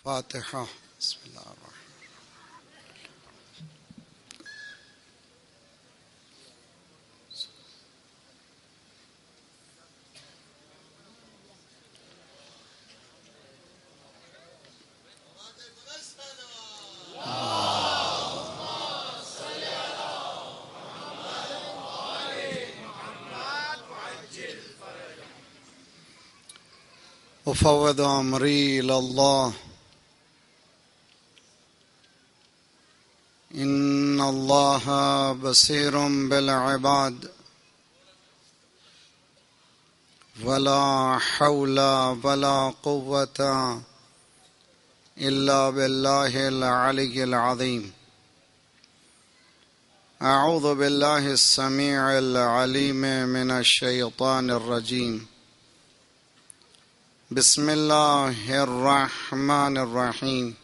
فاتحہ. بسم اللہ الرحمن أفوض أمري إلى الله إن الله بصير بالعباد ولا حول ولا قوة إلا بالله العلي العظيم. أعوذ بالله السميع العليم من الشيطان الرجيم. بسم الله الرحمن الرحيم.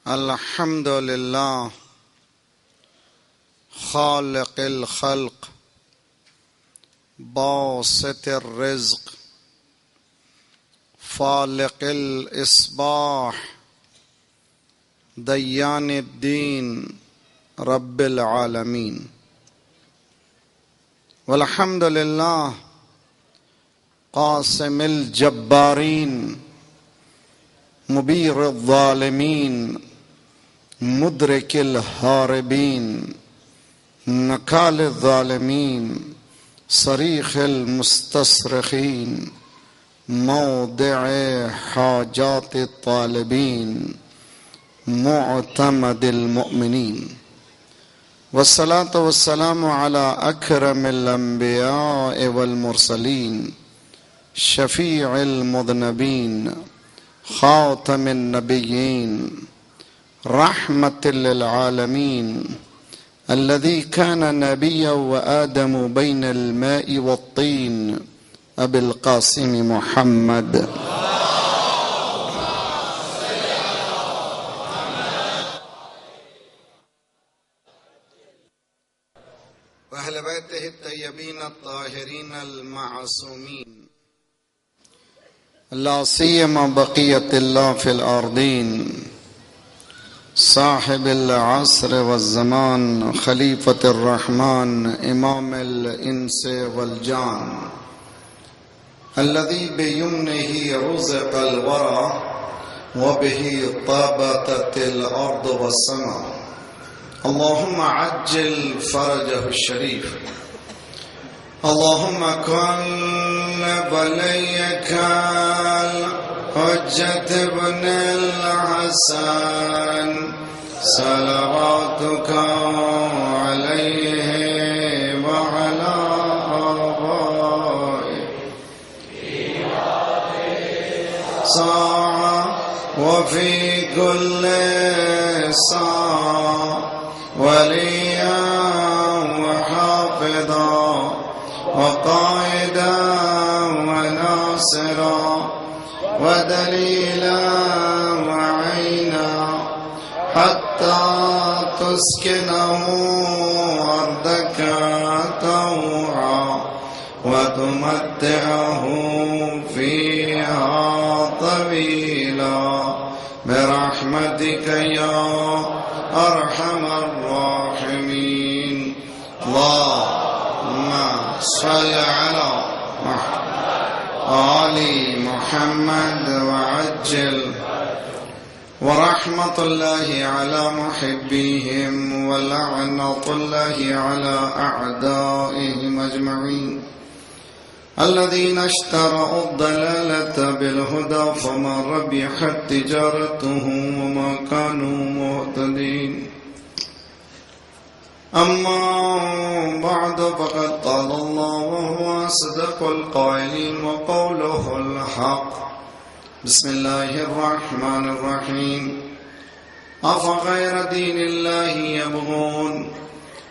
الحمد لله خالق الخلق باسط الرزق فالق الإصباح ديان الدين رب العالمين. والحمد لله قاسم الجبارين مبير الظالمين مدرك الهاربين نكال الظالمين صريخ المستصرخين موضع حاجات الطالبين معتمد المؤمنين. والصلاة والسلام على أكرم الأنبياء والمرسلين شفيع المذنبين خاتم النبيين رحمة للعالمين الذي كان نبيا وآدم بين الماء والطين أبي القاسم محمد وأهل بيته الطيبين الطاهرين المعصومين لا سيما بقية الله في الأرضين صاحب العصر والزمان خليفة الرحمن إمام الإنس والجان الذي بيمنه رزق الورى وبه طابت الأرض والسماء. اللهم عجل فرجه الشريف. اللهم كن وليك الحجة ابن الحسن صلواتك عليه وعلى آبائه ساعة وفي كل ساعة وليا وحافظا وقائدا وناصرا ودليلا وعينا حتى تسكنه أرضك طوعا وتمتعه فيها طويلا برحمتك يا أرحم الراحمين. اللهم صل على آل محمد وعجل ورحمة الله على محبيهم ولعنة الله على أعدائهم أجمعين الذين اشتروا الضلالة بالهدى فما ربحت تجارتهم وما كانوا مهتدين. أما بعد فقد قال الله وهو أصدق القائلين وقوله الحق. بسم الله الرحمن الرحيم. أفغير دين الله يبغون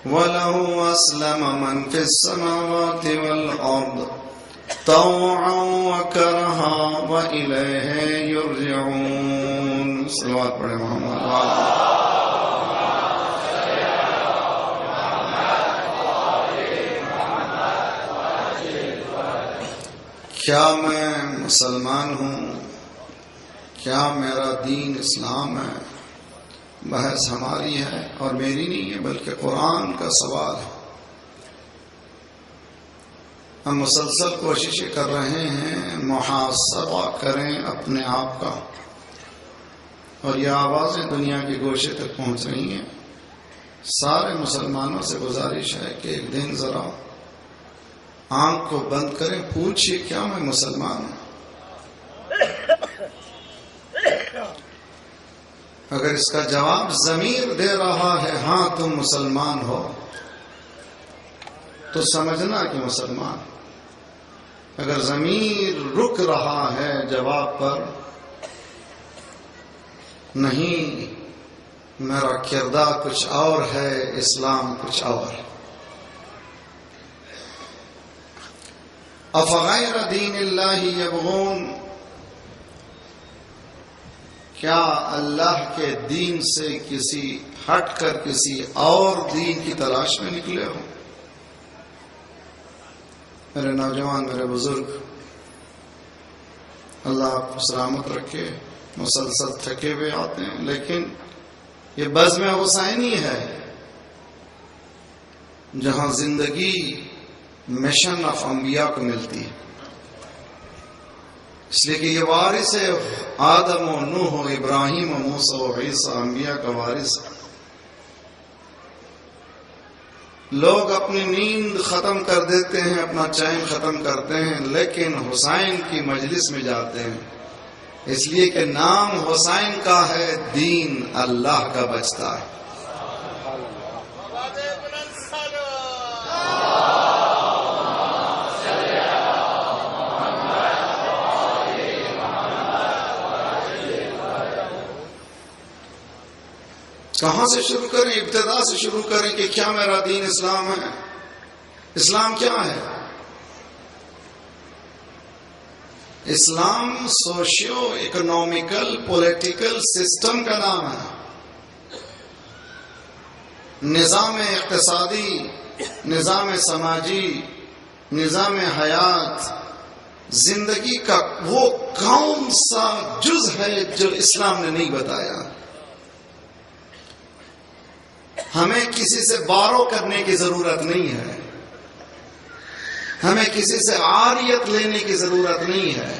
وله أسلم من في السماوات والأرض طوعا وكرها وإليه يرجعون. صلوات پڑھیں محمد کیا میں مسلمان ہوں کیا میرا دین اسلام ہے؟ بحث ہماری ہے اور میری نہیں ہے بلکہ قرآن کا سوال ہے۔ ہم مسلسل کوششیں کر رہے ہیں محاسبہ کریں اپنے آپ کا، اور یہ آوازیں دنیا کے گوشے تک پہنچ رہی ہیں۔ سارے مسلمانوں سے گزارش ہے کہ ایک دن ذرا آنکھ کو بند کریں، پوچھئے کیا میں مسلمان ہوں؟ اگر اس کا جواب ضمیر دے رہا ہے ہاں تم مسلمان ہو، تو سمجھنا کہ مسلمان۔ اگر ضمیر رک رہا ہے جواب پر نہیں، میرا کردار کچھ اور ہے، اسلام کچھ اور ہے۔ افغیر دین اللہ یبغون، کیا اللہ کے دین سے کسی ہٹ کر کسی اور دین کی تلاش میں نکلے ہو؟ میرے نوجوان، میرے بزرگ، اللہ آپ کو سلامت رکھے۔ مسلسل تھکے ہوئے آتے ہیں، لیکن یہ بزم حسینی ہے جہاں زندگی مشن آف انبیاء کو ملتی ہے، اس لیے کہ یہ وارث ہے آدم و نوح و ابراہیم و موسیٰ و عیسیٰ، انبیاء کا وارث ہے۔ لوگ اپنی نیند ختم کر دیتے ہیں، اپنا چین ختم کرتے ہیں، لیکن حسین کی مجلس میں جاتے ہیں، اس لیے کہ نام حسین کا ہے، دین اللہ کا بچتا ہے۔ کہاں سے شروع کریں؟ ابتدا سے شروع کریں کہ کیا میرا دین اسلام ہے؟ اسلام کیا ہے؟ اسلام سوشیو اکنامیکل پولیٹیکل سسٹم کا نام ہے، نظام اقتصادی، نظام سماجی، نظام حیات، زندگی کا وہ کون سا جز ہے جو اسلام نے نہیں بتایا۔ ہمیں کسی سے بارو کرنے کی ضرورت نہیں ہے، ہمیں کسی سے عاریت لینے کی ضرورت نہیں ہے۔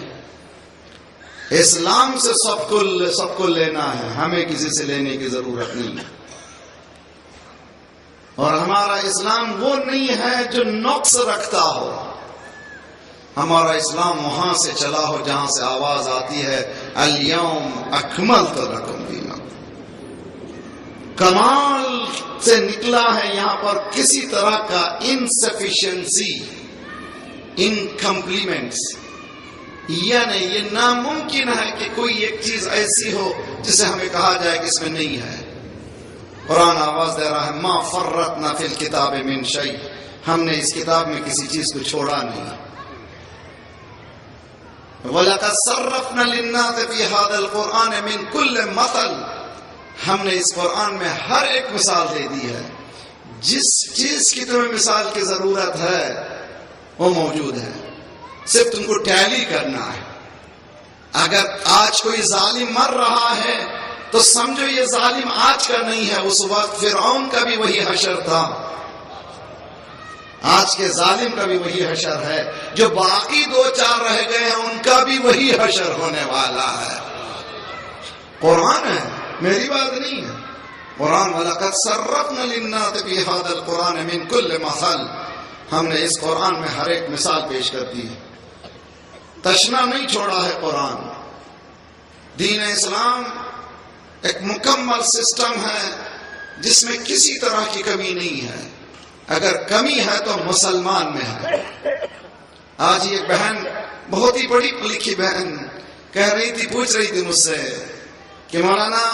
اسلام سے سب کو لینا ہے، ہمیں کسی سے لینے کی ضرورت نہیں ہے۔ اور ہمارا اسلام وہ نہیں ہے جو نقص رکھتا ہو، ہمارا اسلام وہاں سے چلا ہو جہاں سے آواز آتی ہے الیوم اکملت لکم دینکم، کمال سے نکلا ہے۔ یہاں پر کسی طرح کا انسفیشنسی، انکمپلیمنٹس، یعنی یہ ناممکن ہے کہ کوئی ایک چیز ایسی ہو جسے ہمیں کہا جائے کہ اس میں نہیں ہے۔ قرآن آواز دے رہا ہے ما فرطنا فی الکتاب من شیء، ہم نے اس کتاب میں کسی چیز کو چھوڑا نہیں۔ وَلَقَدْ صَرَّفْنَا لِلنَّاسِ فِي هَذَا الْقُرْآنِ مِنْ كُلِّ مَثَلٍ، ہم نے اس قرآن میں ہر ایک مثال دے دی ہے، جس چیز کی تمہیں مثال کی ضرورت ہے وہ موجود ہے، صرف تم کو ٹیلی کرنا ہے۔ اگر آج کوئی ظالم مر رہا ہے تو سمجھو یہ ظالم آج کا نہیں ہے، اس وقت فرعون کا بھی وہی حشر تھا، آج کے ظالم کا بھی وہی حشر ہے، جو باقی دو چار رہ گئے ہیں ان کا بھی وہی حشر ہونے والا ہے۔ قرآن ہے، میری بات نہیں ہے، قرآن وَلَقَدْ صَرَّفْنَا لِلنَّاسِ فِي هَذَا الْقُرْآنِ مِنْ كُلِّ مَثَلٍ، ہم نے اس قرآن میں ہر ایک مثال پیش کر دی ہے، تشنا نہیں چھوڑا ہے قرآن۔ دین اسلام ایک مکمل سسٹم ہے جس میں کسی طرح کی کمی نہیں ہے، اگر کمی ہے تو مسلمان میں ہے۔ آج ایک بہن، بہت ہی بڑی لکھی بہن، کہہ رہی تھی، پوچھ رہی تھی مجھ سے کہ مولانا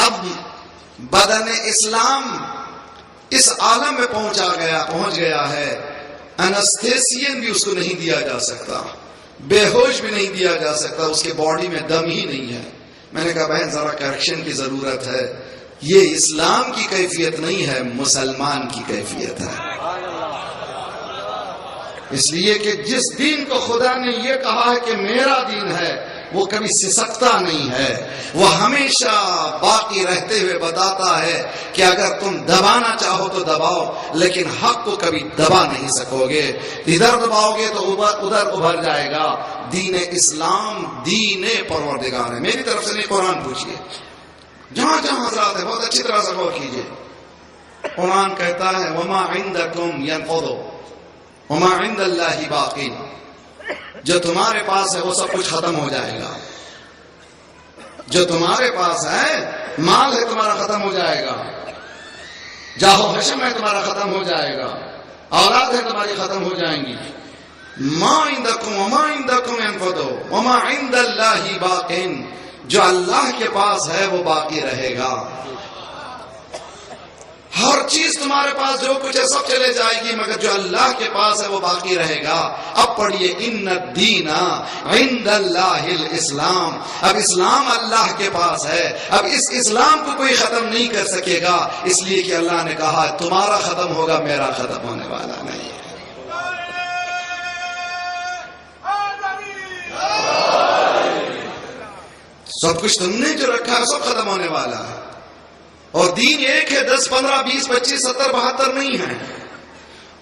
اب بدن اسلام اس عالم میں پہنچ گیا ہے، انستھیسین بھی اس کو نہیں دیا جا سکتا، بے ہوش بھی نہیں دیا جا سکتا، اس کے باڈی میں دم ہی نہیں ہے۔ میں نے کہا بہن ذرا کریکشن کی ضرورت ہے، یہ اسلام کی کیفیت نہیں ہے، مسلمان کی کیفیت ہے۔ اس لیے کہ جس دین کو خدا نے یہ کہا ہے کہ میرا دین ہے، وہ کبھی سسکتا نہیں ہے، وہ ہمیشہ باقی رہتے ہوئے بتاتا ہے کہ اگر تم دبانا چاہو تو دباؤ، لیکن حق کو کبھی دبا نہیں سکو گے، ادھر دباؤ گے تو ادھر ابھر جائے گا۔ دین اسلام دین پروردگار ہے، میری طرف سے نہیں، قرآن پوچھئے جہاں جہاں حضرات ہے، بہت اچھی طرح سے غور کیجئے۔ قرآن کہتا ہے وَمَا عِندَكُمْ يَنْفَضُ وَمَا عِندَ اللَّهِ بَاقٍ، جو تمہارے پاس ہے وہ سب کچھ ختم ہو جائے گا، جو تمہارے پاس ہے، مال ہے تمہارا ختم ہو جائے گا، جاہو حشم ہے تمہارا ختم ہو جائے گا، اولاد ہے تمہاری ختم ہو جائیں گی۔ مَا عِندَكُمْ وَمَا عِندَكُمْ يَنْفَضُ وَمَا عِندَ اللَّهِ بَاقٍ، جو اللہ کے پاس ہے وہ باقی رہے گا۔ ہر چیز تمہارے پاس جو کچھ ہے سب چلے جائے گی، مگر جو اللہ کے پاس ہے وہ باقی رہے گا۔ اب پڑھیے ان الدین عند اللہ الاسلام، اب اسلام اللہ کے پاس ہے، اب اس اسلام کو کوئی ختم نہیں کر سکے گا، اس لیے کہ اللہ نے کہا تمہارا ختم ہوگا، میرا ختم ہونے والا نہیں ہے۔ سب کچھ تم نے جو رکھا ہے سب ختم ہونے والا ہے، اور دین ایک ہے، 10 15 20 25 70 72 نہیں ہے۔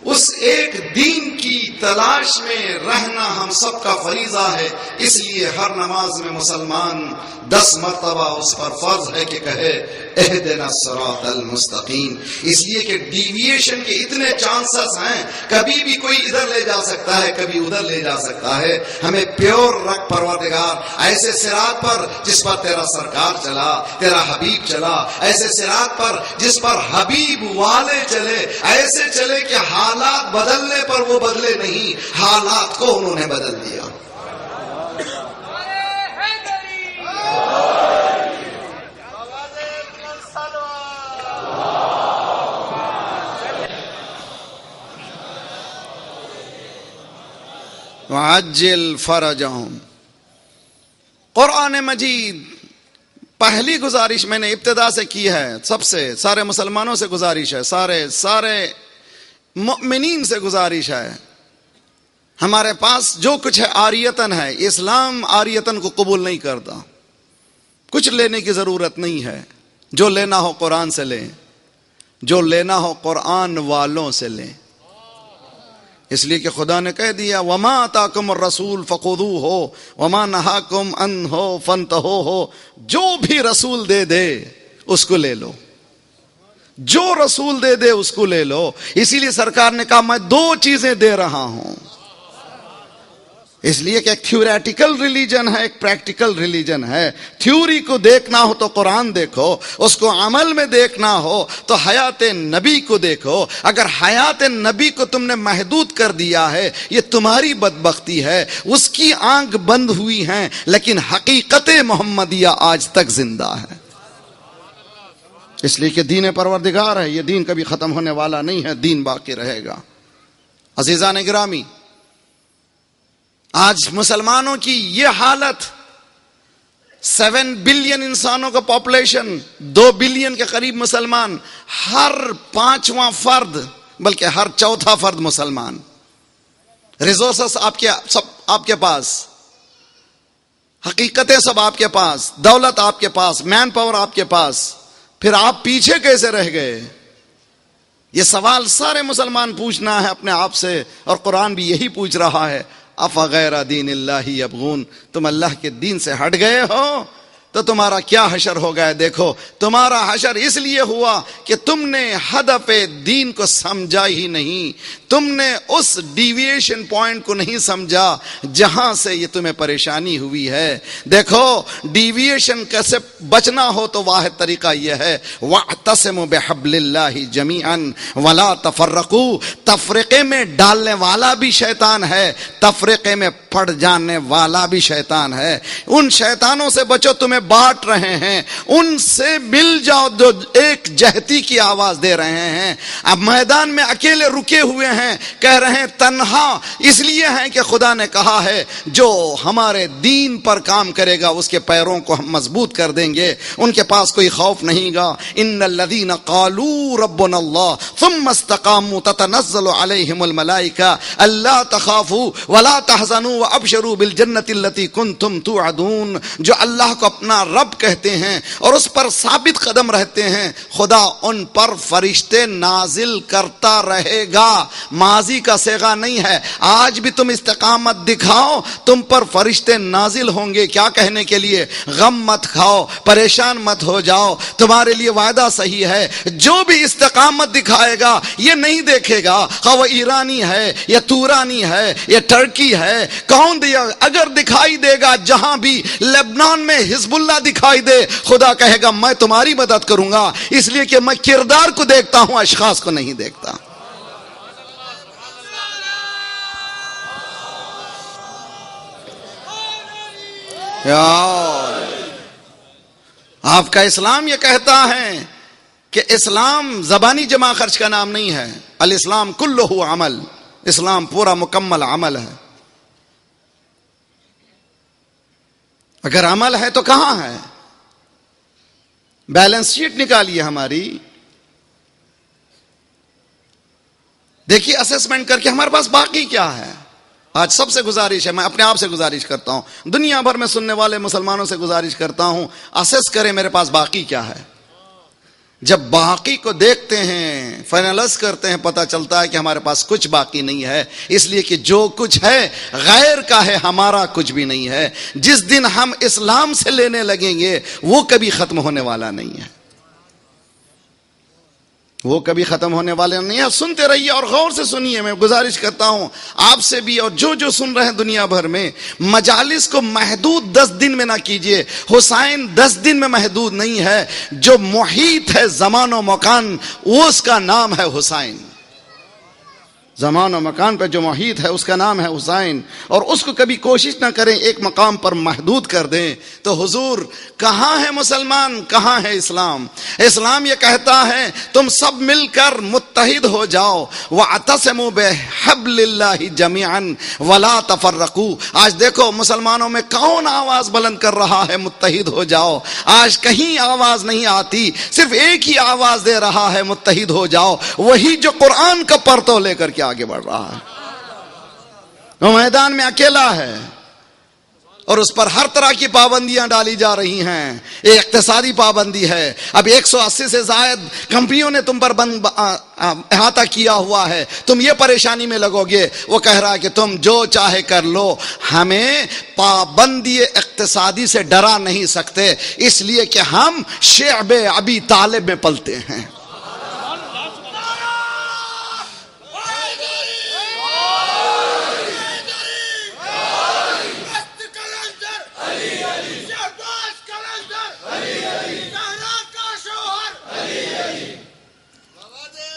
اس ایک دین کی تلاش میں رہنا ہم سب کا فریضہ ہے، اس لیے ہر نماز میں مسلمان 10 مرتبہ اس پر فرض ہے کہ کہے اہدنا الصراط المستقیم، اس لیے کہ ڈیویشن کے اتنے چانسز ہیں، کبھی بھی کوئی ادھر لے جا سکتا ہے، کبھی ادھر لے جا سکتا ہے۔ ہمیں پیور رکھ پروردگار ایسے صراط پر جس پر تیرا سرکار چلا، تیرا حبیب چلا، ایسے صراط پر جس پر حبیب والے چلے، ایسے چلے کہ حالات بدلنے پر وہ بدلے نہیں، حالات کو انہوں نے بدل دیا۔ وعجل فرجہم، قرآن مجید پہلی گزارش میں نے ابتدا سے کی ہے، سب سے سارے مسلمانوں سے گزارش ہے، سارے مؤمنین سے گزارش ہے، ہمارے پاس جو کچھ ہے عاریتن ہے، اسلام عاریتن کو قبول نہیں کرتا، کچھ لینے کی ضرورت نہیں ہے، جو لینا ہو قرآن سے لیں، جو لینا ہو قرآن والوں سے لیں، اس لیے کہ خدا نے کہہ دیا وما آتاکم الرسول فخذوہ وما نہاکم عنہ فانتہوا، جو بھی رسول دے دے اس کو لے لو، جو رسول دے دے اس کو لے لو۔ اسی لیے سرکار نے کہا میں 2 چیزیں دے رہا ہوں، اس لیے کہ ایک تھیوریٹیکل ریلیجن ہے، ایک پریکٹیکل ریلیجن ہے۔ تھیوری کو دیکھنا ہو تو قرآن دیکھو، اس کو عمل میں دیکھنا ہو تو حیات نبی کو دیکھو۔ اگر حیات نبی کو تم نے محدود کر دیا ہے یہ تمہاری بدبختی ہے، اس کی آنکھ بند ہوئی ہیں، لیکن حقیقت محمدیہ آج تک زندہ ہے، اس لیے کہ دین پروردگار ہے، یہ دین کبھی ختم ہونے والا نہیں ہے، دین باقی رہے گا۔ عزیزان گرامی، آج مسلمانوں کی یہ حالت، 7 بلین انسانوں کا پاپولیشن، 2 بلین کے قریب مسلمان، ہر 5واں فرد بلکہ ہر 4تھا فرد مسلمان، ریسورسز سب آپ کے پاس، حقیقتیں سب آپ کے پاس، دولت آپ کے پاس، مین پاور آپ کے پاس، پھر آپ پیچھے کیسے رہ گئے؟ یہ سوال سارے مسلمان پوچھنا ہے اپنے آپ سے، اور قرآن بھی یہی پوچھ رہا ہے افغیر دین اللہ یبغون، تم اللہ کے دین سے ہٹ گئے ہو تو تمہارا کیا حشر ہو گیا؟ دیکھو تمہارا حشر اس لیے ہوا کہ تم نے ہدف دین کو سمجھا ہی نہیں، تم نے اس ڈیویشن پوائنٹ کو نہیں سمجھا جہاں سے یہ تمہیں پریشانی ہوئی ہے۔ دیکھو ڈیویشن کیسے بچنا ہو تو واحد طریقہ یہ ہے وَاعْتَصِمُوا بِحَبْلِ اللَّهِ جَمِيعًا وَلَا تَفَرَّقُوا، تفرقے میں ڈالنے والا بھی شیطان ہے، تفرقے میں پڑ جانے والا بھی شیطان ہے۔ ان شیطانوں سے بچو، تمہیں بانٹ رہے ہیں ان سے مل جاؤ جو ایک جہتی کی آواز دے رہے ہیں. اب میدان میں اکیلے رکے ہوئے ہیں, کہہ رہے ہیں تنہا اس لیے ہیں کہ خدا نے کہا ہے جو ہمارے دین پر کام کرے گا اس کے پیروں کو ہم مضبوط کر دیں گے, ان کے پاس کوئی خوف نہیں گا. ان الذین قالوا ربنا اللہ ثم استقاموا تتنزل علیہم الملائکہ الا تخافوا ولا تحزنوا وابشروا بالجنۃ التي کنتم توعدون. جو اللہ کو اپنا رب کہتے ہیں اور اس پر ثابت قدم رہتے ہیں, خدا ان پر فرشتے نازل کرتا رہے گا. ماضی کا صیغہ نہیں ہے, آج بھی تم استقامت دکھاؤ تم پر فرشتے نازل ہوں گے. کیا کہنے کے لیے؟ غم مت کھاؤ, پریشان مت ہو جاؤ, تمہارے لیے وعدہ صحیح ہے. جو بھی استقامت دکھائے گا یہ نہیں دیکھے گا وہ ایرانی ہے یا تورانی ہے یا ٹرکی ہے, کون دیا, اگر دکھائی دے گا جہاں بھی لبنان میں حزب اللہ دکھائی دے, خدا کہے گا میں تمہاری مدد کروں گا, اس لیے کہ میں کردار کو دیکھتا ہوں, اشخاص کو نہیں دیکھتا. آپ کا اسلام یہ کہتا ہے کہ اسلام زبانی جمع خرچ کا نام نہیں ہے. الاسلام کلہ عمل, اسلام پورا مکمل عمل ہے. اگر عمل ہے تو کہاں ہے؟ بیلنس شیٹ نکالیے ہماری, دیکھیے اسسمنٹ کر کے ہمارے پاس باقی کیا ہے. آج سب سے گزارش ہے, میں اپنے آپ سے گزارش کرتا ہوں, دنیا بھر میں سننے والے مسلمانوں سے گزارش کرتا ہوں, اسس کریں میرے پاس باقی کیا ہے. جب باقی کو دیکھتے ہیں, فائنلائز کرتے ہیں, پتہ چلتا ہے کہ ہمارے پاس کچھ باقی نہیں ہے. اس لیے کہ جو کچھ ہے غیر کا ہے, ہمارا کچھ بھی نہیں ہے. جس دن ہم اسلام سے لینے لگیں گے وہ کبھی ختم ہونے والا نہیں ہے, وہ کبھی ختم ہونے والے نہیں ہے. سنتے رہیے اور غور سے سنیے. میں گزارش کرتا ہوں آپ سے بھی اور جو سن رہے ہیں دنیا بھر میں, مجالس کو محدود 10 دن میں نہ کیجئے. حسین 10 دن میں محدود نہیں ہے. جو محیط ہے زمان و مکان وہ اس کا نام ہے حسین. زمان و مکان پہ جو محیط ہے اس کا نام ہے حسین, اور اس کو کبھی کوشش نہ کریں ایک مقام پر محدود کر دیں. تو حضور کہاں ہے مسلمان, کہاں ہے اسلام؟ اسلام یہ کہتا ہے تم سب مل کر متحد ہو جاؤ. وَاعْتَصِمُوا بِحَبْلِ اللَّهِ جَمِيعًا وَلَا تَفَرَّقُوا. آج دیکھو مسلمانوں میں کون آواز بلند کر رہا ہے متحد ہو جاؤ. آج کہیں آواز نہیں آتی, صرف ایک ہی آواز دے رہا ہے متحد ہو جاؤ, وہی جو قرآن کا پرتو لے کر کے آگے بڑھ رہا ہے. وہ میدان میں اکیلا ہے اور اس پر ہر طرح کی پابندیاں ڈالی جا رہی ہیں. یہ اقتصادی پابندی ہے. اب 180 سے زائد کمپنیوں نے تم پر احاطہ کیا ہوا ہے, تم یہ پریشانی میں لگو گے. وہ کہہ رہا ہے کہ تم جو چاہے کر لو, ہمیں پابندی اقتصادی سے ڈرا نہیں سکتے, اس لیے کہ ہم شعب ابی طالب میں پلتے ہیں.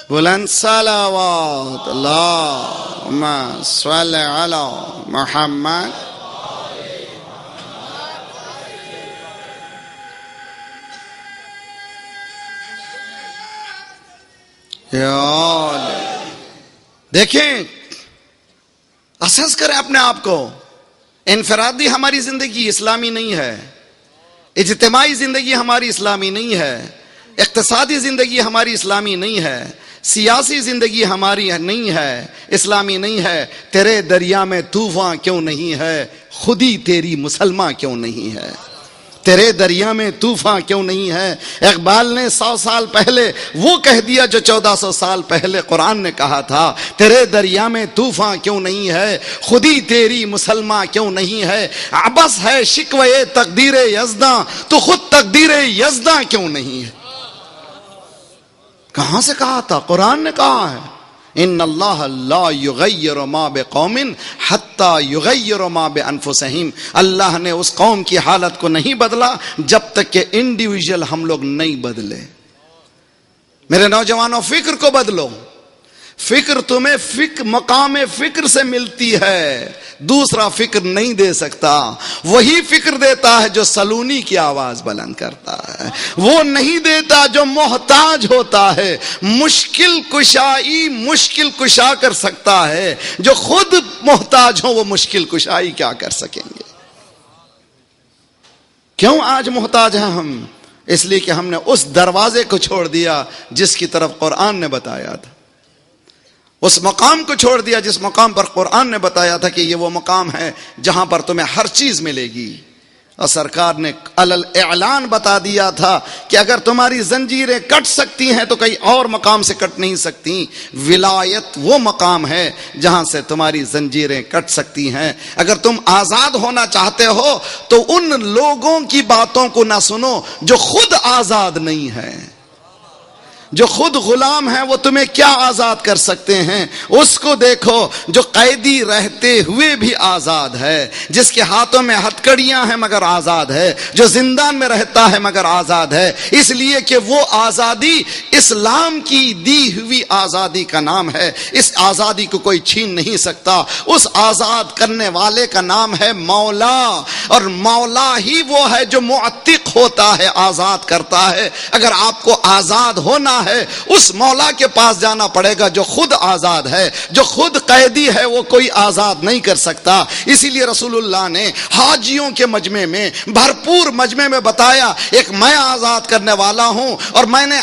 بلند صلوات اللہم صل علی محمد. دیکھیں, اسس کریں اپنے آپ کو. انفرادی ہماری زندگی اسلامی نہیں ہے, اجتماعی زندگی ہماری اسلامی نہیں ہے, اقتصادی زندگی ہماری اسلامی نہیں ہے, سیاسی زندگی ہماری نہیں ہے, اسلامی نہیں ہے. تیرے دریا میں طوفان کیوں نہیں ہے, خودی تیری مسلمان کیوں نہیں ہے. تیرے دریا میں طوفان کیوں نہیں ہے. اقبال نے 100 سال پہلے وہ کہہ دیا جو 1400 سال پہلے قرآن نے کہا تھا. تیرے دریا میں طوفان کیوں نہیں ہے, خودی تیری مسلمان کیوں نہیں ہے. عبث ہے شکوے تقدیر یزداں, تو خود تقدیر یزداں کیوں نہیں ہے. کہاں سے کہا تھا؟ قرآن نے کہا ہے ان اللہ لا یغیر ما بقوم حتی یغیر ما بانفسہم. اللہ نے اس قوم کی حالت کو نہیں بدلا جب تک کہ انڈیویجل ہم لوگ نہیں بدلے. میرے نوجوانوں فکر کو بدلو, فکر تمہیں مقام فکر سے ملتی ہے، دوسرا فکر نہیں دے سکتا۔ وہی فکر دیتا ہے جو سلونی کی آواز بلند کرتا ہے، وہ نہیں دیتا جو محتاج ہوتا ہے۔ مشکل کشا کر سکتا ہے، جو خود محتاج ہو وہ مشکل کشائی کیا کر سکیں گے؟ کیوں آج محتاج ہیں ہم؟ اس لیے کہ ہم نے اس دروازے کو چھوڑ دیا جس کی طرف قرآن نے بتایا تھا، اس مقام کو چھوڑ دیا جس مقام پر قرآن نے بتایا تھا کہ یہ وہ مقام ہے جہاں پر تمہیں ہر چیز ملے گی۔ اور سرکار نے علل اعلان بتا دیا تھا کہ اگر تمہاری زنجیریں کٹ سکتی ہیں تو کئی اور مقام سے کٹ نہیں سکتی۔ ولایت وہ مقام ہے جہاں سے تمہاری زنجیریں کٹ سکتی ہیں۔ اگر تم آزاد ہونا چاہتے ہو تو ان لوگوں کی باتوں کو نہ سنو جو خود آزاد نہیں ہیں۔ جو خود غلام ہیں وہ تمہیں کیا آزاد کر سکتے ہیں؟ اس کو دیکھو جو قیدی رہتے ہوئے بھی آزاد ہے، جس کے ہاتھوں میں ہتھکڑیاں ہیں مگر آزاد ہے، جو زندان میں رہتا ہے مگر آزاد ہے، اس لیے کہ وہ آزادی اسلام کی دی ہوئی آزادی کا نام ہے۔ اس آزادی کو کوئی چھین نہیں سکتا۔ اس آزاد کرنے والے کا نام ہے مولا، اور مولا ہی وہ ہے جو معتق ہوتا ہے، آزاد کرتا ہے۔ اگر آپ کو آزاد ہونا ہے اس مولا کے پاس جانا پڑے گا جو خود آزاد ہے۔ جو خود قیدی ہے وہ کوئی آزاد نہیں کر سکتا۔ اسی لیے رسول اللہ نے حاجیوں کے مجمع میں، بھرپور مجمع میں بتایا، ایک میں آزاد کرنے والا ہوں اور میں نے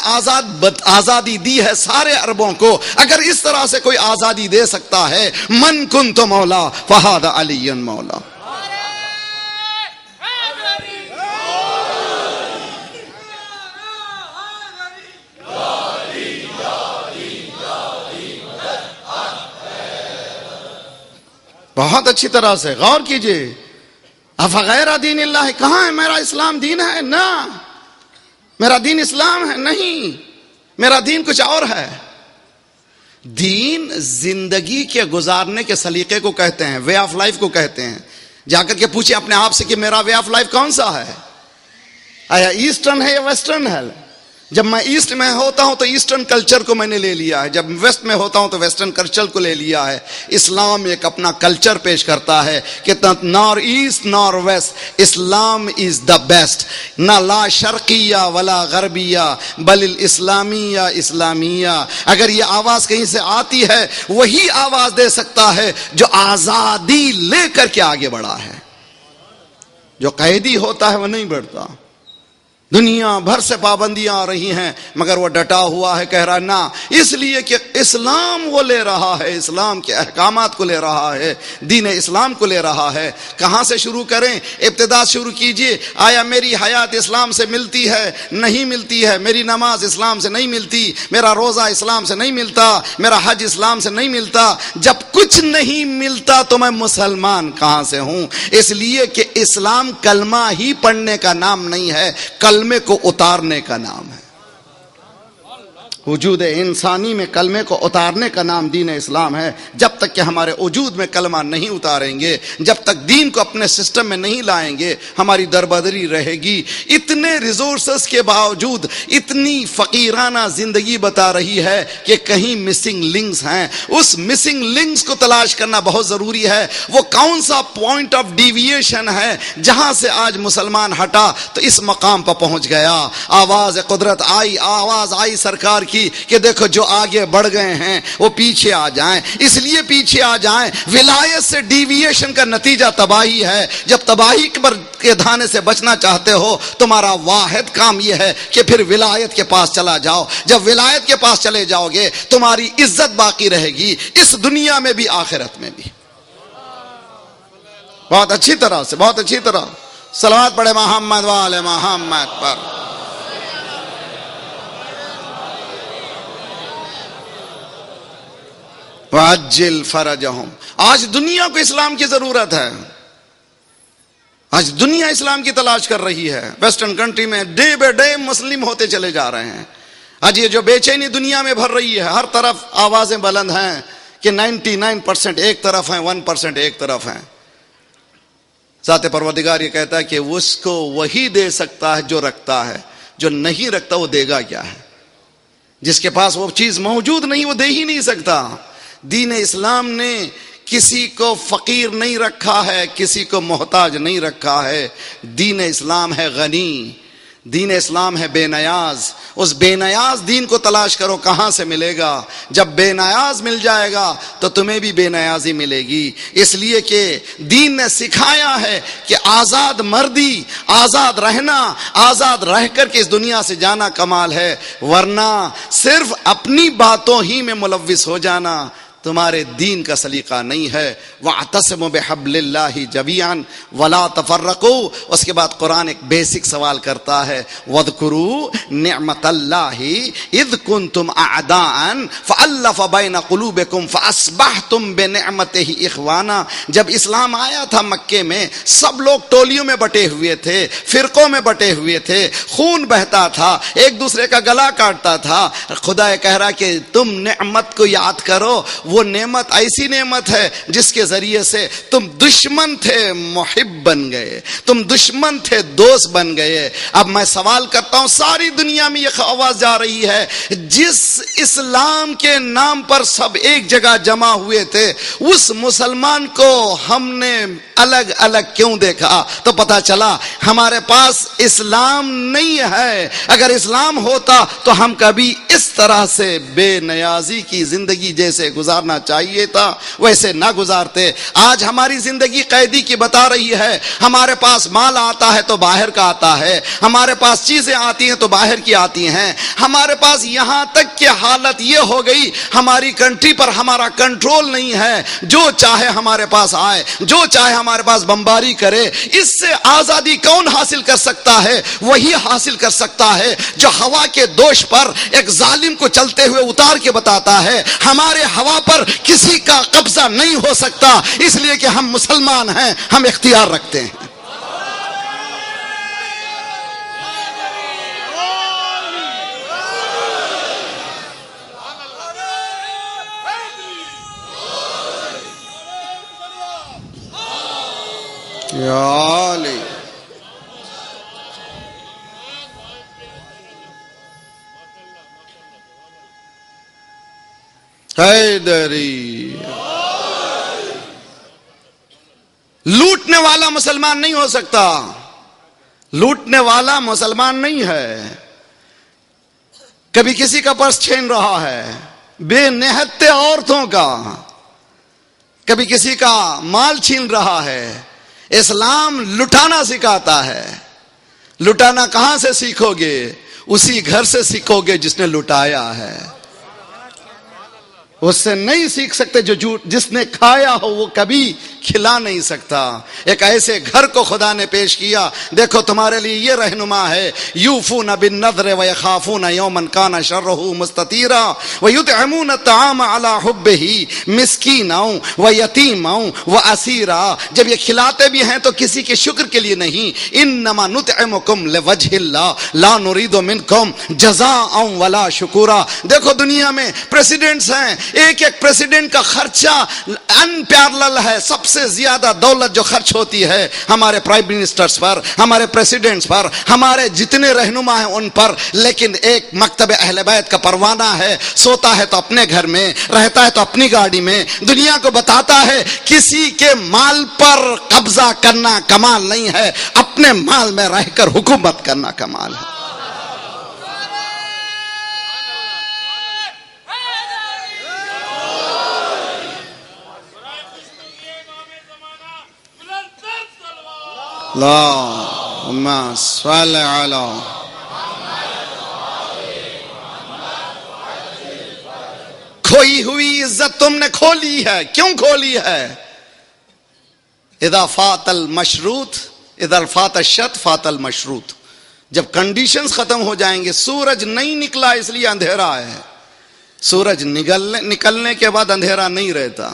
آزادی دی ہے سارے عربوں کو۔ اگر اس طرح سے کوئی آزادی دے سکتا ہے، من کنت مولا فہذا علی مولا۔ بہت اچھی طرح سے غور کیجئے۔ افغیر دین اللہ، کہاں ہے میرا اسلام دین ہے؟ نہ، میرا دین اسلام ہے نہیں، میرا دین کچھ اور ہے۔ دین زندگی کے گزارنے کے سلیقے کو کہتے ہیں، وے آف لائف کو کہتے ہیں۔ جا کر کے پوچھیں اپنے آپ سے کہ میرا وے آف لائف کون سا ہے؟ آیا ایسٹرن ہے یا ویسٹرن ہے؟ جب میں ایسٹ میں ہوتا ہوں تو ایسٹرن کلچر کو میں نے لے لیا ہے، جب ویسٹ میں ہوتا ہوں تو ویسٹرن کلچر کو لے لیا ہے۔ اسلام ایک اپنا کلچر پیش کرتا ہے کہ نار ایسٹ نار waste, Islam is the best, نہ لا شرقیہ ولا غربیہ بل الاسلامیہ اسلامیہ۔ اگر یہ آواز کہیں سے آتی ہے وہی آواز دے سکتا ہے جو آزادی لے کر کے آگے بڑھا ہے۔ جو قیدی ہوتا ہے وہ نہیں بڑھتا۔ دنیا بھر سے پابندیاں آ رہی ہیں مگر وہ ڈٹا ہوا ہے، کہہ رہا نہ، اس لیے کہ اسلام وہ لے رہا ہے، اسلام کے احکامات کو لے رہا ہے، دین اسلام کو لے رہا ہے۔ کہاں سے شروع کریں؟ ابتدا شروع کیجئے۔ آیا میری حیات اسلام سے ملتی ہے؟ نہیں ملتی ہے۔ میری نماز اسلام سے نہیں ملتی، میرا روزہ اسلام سے نہیں ملتا، میرا حج اسلام سے نہیں ملتا۔ جب کچھ نہیں ملتا تو میں مسلمان کہاں سے ہوں؟ اس لیے کہ اسلام کلمہ ہی پڑھنے کا نام نہیں ہے، کلمے کو اتارنے کا نام ہے۔ وجود انسانی میں کلمے کو اتارنے کا نام دین اسلام ہے۔ جب تک کہ ہمارے وجود میں کلمہ نہیں اتاریں گے، جب تک دین کو اپنے سسٹم میں نہیں لائیں گے، ہماری دربدری رہے گی۔ اتنے ریسورسز کے باوجود اتنی فقیرانہ زندگی بتا رہی ہے کہ کہیں مسنگ لنکس ہیں۔ اس مسنگ لنکس کو تلاش کرنا بہت ضروری ہے۔ وہ کون سا پوائنٹ آف ڈیویشن ہے جہاں سے آج مسلمان ہٹا تو اس مقام پر پہنچ گیا۔ آواز قدرت آئی، آواز آئی سرکار کی کہ دیکھو جو آگے بڑھ گئے ہیں وہ پیچھے آ جائیں۔ اس لیے پیچھے آ جائیں، ولایت سے ڈیویشن کا نتیجہ تباہی ہے۔ جب تباہی کے دھانے سے بچنا چاہتے ہو تمہارا واحد کام یہ ہے کہ پھر ولایت کے پاس چلا جاؤ۔ جب ولایت کے پاس چلے جاؤ گے تمہاری عزت باقی رہے گی، اس دنیا میں بھی آخرت میں بھی۔ بہت اچھی طرح سے، بہت اچھی طرح صلوات پڑھے محمد وآل محمد پر۔ وَعَجِّلْ فَرَجَهُمْ۔ آج دنیا کو اسلام کی ضرورت ہے۔ آج دنیا اسلام کی تلاش کر رہی ہے۔ ویسٹرن کنٹری میں ڈے بے ڈے مسلم ہوتے چلے جا رہے ہیں۔ آج یہ جو بے چینی دنیا میں بھر رہی ہے، ہر طرف آوازیں بلند ہیں کہ 99% ایک طرف ہیں، 1% ایک طرف ہیں۔ ذات پروردگار یہ کہتا ہے کہ اس کو وہی دے سکتا ہے جو رکھتا ہے، جو نہیں رکھتا وہ دے گا کیا ہے؟ جس کے پاس وہ چیز موجود نہیں وہ دے ہی نہیں سکتا. دین اسلام نے کسی کو فقیر نہیں رکھا ہے, کسی کو محتاج نہیں رکھا ہے. دین اسلام ہے غنی, دین اسلام ہے بے نیاز. اس بے نیاز دین کو تلاش کرو, کہاں سے ملے گا؟ جب بے نیاز مل جائے گا تو تمہیں بھی بے نیازی ملے گی. اس لیے کہ دین نے سکھایا ہے کہ آزاد مردی, آزاد رہنا, آزاد رہ کر کے اس دنیا سے جانا کمال ہے, ورنہ صرف اپنی باتوں ہی میں ملوث ہو جانا تمہارے دین کا سلیقہ نہیں ہے. وَاعْتَصِمُوا بِحَبْلِ اللَّهِ جَمِيعًا وَلَا تَفَرَّقُوا. اس کے بعد قرآن ایک بیسک سوال کرتا ہے, وَاذْكُرُوا نِعْمَةَ اللَّهِ إِذْ كُنْتُمْ أَعْدَاءً فَأَلَّفَ بَيْنَ قُلُوبِكُمْ فَأَصْبَحْتُمْ بِنِعْمَتِهِ إِخْوَانًا. جب اسلام آیا تھا مکے میں, سب لوگ ٹولیوں میں بٹے ہوئے تھے, فرقوں میں بٹے ہوئے تھے, خون بہتا تھا, ایک دوسرے کا گلا کاٹتا تھا. خدا یہ کہہ رہا کہ تم نعمت کو یاد کرو. وہ نعمت ایسی نعمت ہے جس کے ذریعے سے تم دشمن تھے محب بن گئے, تم دشمن تھے دوست بن گئے. اب میں سوال کرتا ہوں, ساری دنیا میں یہ آواز جا رہی ہے, جس اسلام کے نام پر سب ایک جگہ جمع ہوئے تھے, اس مسلمان کو ہم نے الگ الگ کیوں دیکھا؟ تو پتا چلا ہمارے پاس اسلام نہیں ہے. اگر اسلام ہوتا تو ہم کبھی اس طرح سے بے نیازی کی زندگی جیسے گزارنا چاہیے تھا ویسے نہ گزارتے. آج ہماری زندگی قیدی کی بتا رہی ہے. ہمارے پاس مال آتا ہے تو باہر کا آتا ہے, ہمارے پاس چیزیں آتی ہیں تو باہر کی آتی ہیں. ہمارے پاس یہاں تک کہ حالت یہ ہو گئی, ہماری کنٹری پر ہمارا کنٹرول نہیں ہے. جو چاہے ہمارے پاس آئے, جو چاہے ہمارے پاس بمباری کرے. اس سے آزادی کون حاصل کر سکتا ہے؟ وہی حاصل کر سکتا ہے جو ہوا کے دوش پر ایک ظالم کو چلتے ہوئے اتار کے بتاتا ہے ہمارے ہوا پر کسی کا قبضہ نہیں ہو سکتا, اس لیے کہ ہم مسلمان ہیں, ہم اختیار رکھتے ہیں. یا علی حیدری. لوٹنے والا مسلمان نہیں ہو سکتا, لوٹنے والا مسلمان نہیں ہے. کبھی کسی کا پرس چھین رہا ہے, بے نہتے عورتوں کا, کبھی کسی کا مال چھین رہا ہے. اسلام لٹانا سکھاتا ہے. لٹانا کہاں سے سیکھو گے؟ اسی گھر سے سیکھو گے جس نے لٹایا ہے. اس سے نہیں سیکھ سکتے. جو جس نے کھایا ہو وہ کبھی کھلا نہیں سکتا. ایک ایسے گھر کو خدا نے پیش کیا, دیکھو تمہارے لیے یہ رہنما ہے, یوفون بالنذر ویخافون یوما کان شرہ مستطیرا ویطعمون الطعام علی حبہ مسکینا ویتیما واسیرا. جب یہ کھلاتے بھی ہیں تو کسی کے شکر کے لیے نہیں. انما نطعمکم لوجہ اللہ لا نرید منکم جزاء ولا شکورا. دیکھو دنیا میں پریسیڈنٹس ہیں, ایک ایک پریسیڈنٹ کا خرچہ ان پیرلل ہے. سب سے زیادہ دولت جو خرچ ہوتی ہے ہمارے پرائم منسٹرز پر, ہمارے پریسیڈنٹس پر, ہمارے جتنے رہنما ہیں ان پر. لیکن ایک مکتب اہل بیت کا پروانہ ہے, سوتا ہے تو اپنے گھر میں, رہتا ہے تو اپنی گاڑی میں. دنیا کو بتاتا ہے کسی کے مال پر قبضہ کرنا کمال نہیں ہے, اپنے مال میں رہ کر حکومت کرنا کمال ہے. اللہم صل علی. کھوئی ہوئی عزت تم نے کھو لی ہے. کیوں کھو لی ہے؟ اذا فات المشروط, اذا فات الشط فات المشروط. جب کنڈیشنز ختم ہو جائیں گے. سورج نہیں نکلا اس لیے اندھیرا ہے, سورج نکلنے کے بعد اندھیرا نہیں رہتا.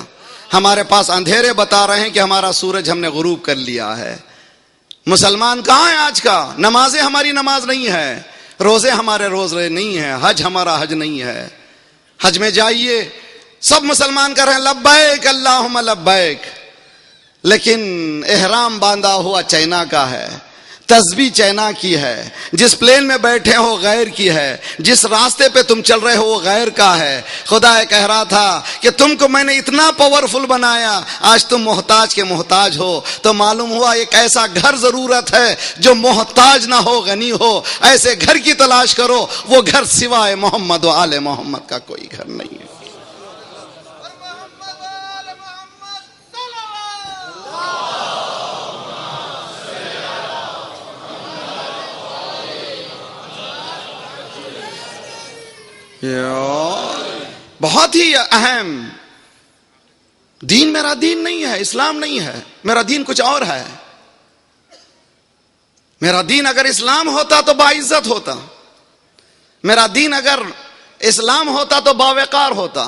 ہمارے پاس اندھیرے بتا رہے ہیں کہ ہمارا سورج ہم نے غروب کر لیا ہے. مسلمان کہاں ہے آج کا؟ نمازیں ہماری نماز نہیں ہے, روزے ہمارے روزے نہیں ہیں, حج ہمارا حج نہیں ہے. حج میں جائیے, سب مسلمان کر رہے ہیں لبیک اللہم لبیک, لیکن احرام باندھا ہوا چائنا کا ہے, تسبیح چینا کی ہے، جس پلین میں بیٹھے ہو غیر کی ہے، جس راستے پہ تم چل رہے ہو وہ غیر کا ہے۔ خدا یہ کہہ رہا تھا کہ تم کو میں نے اتنا پاورفل بنایا، آج تم محتاج کے محتاج ہو، تو معلوم ہوا ایک ایسا گھر ضرورت ہے جو محتاج نہ ہو، غنی ہو۔ ایسے گھر کی تلاش کرو، وہ گھر سوائے محمد و آل محمد کا کوئی گھر نہیں ہے۔ بہت ہی اہم دین میرا دین نہیں ہے، اسلام نہیں ہے، میرا دین کچھ اور ہے۔ میرا دین اگر اسلام ہوتا تو باعزت ہوتا، میرا دین اگر اسلام ہوتا تو باوقار ہوتا،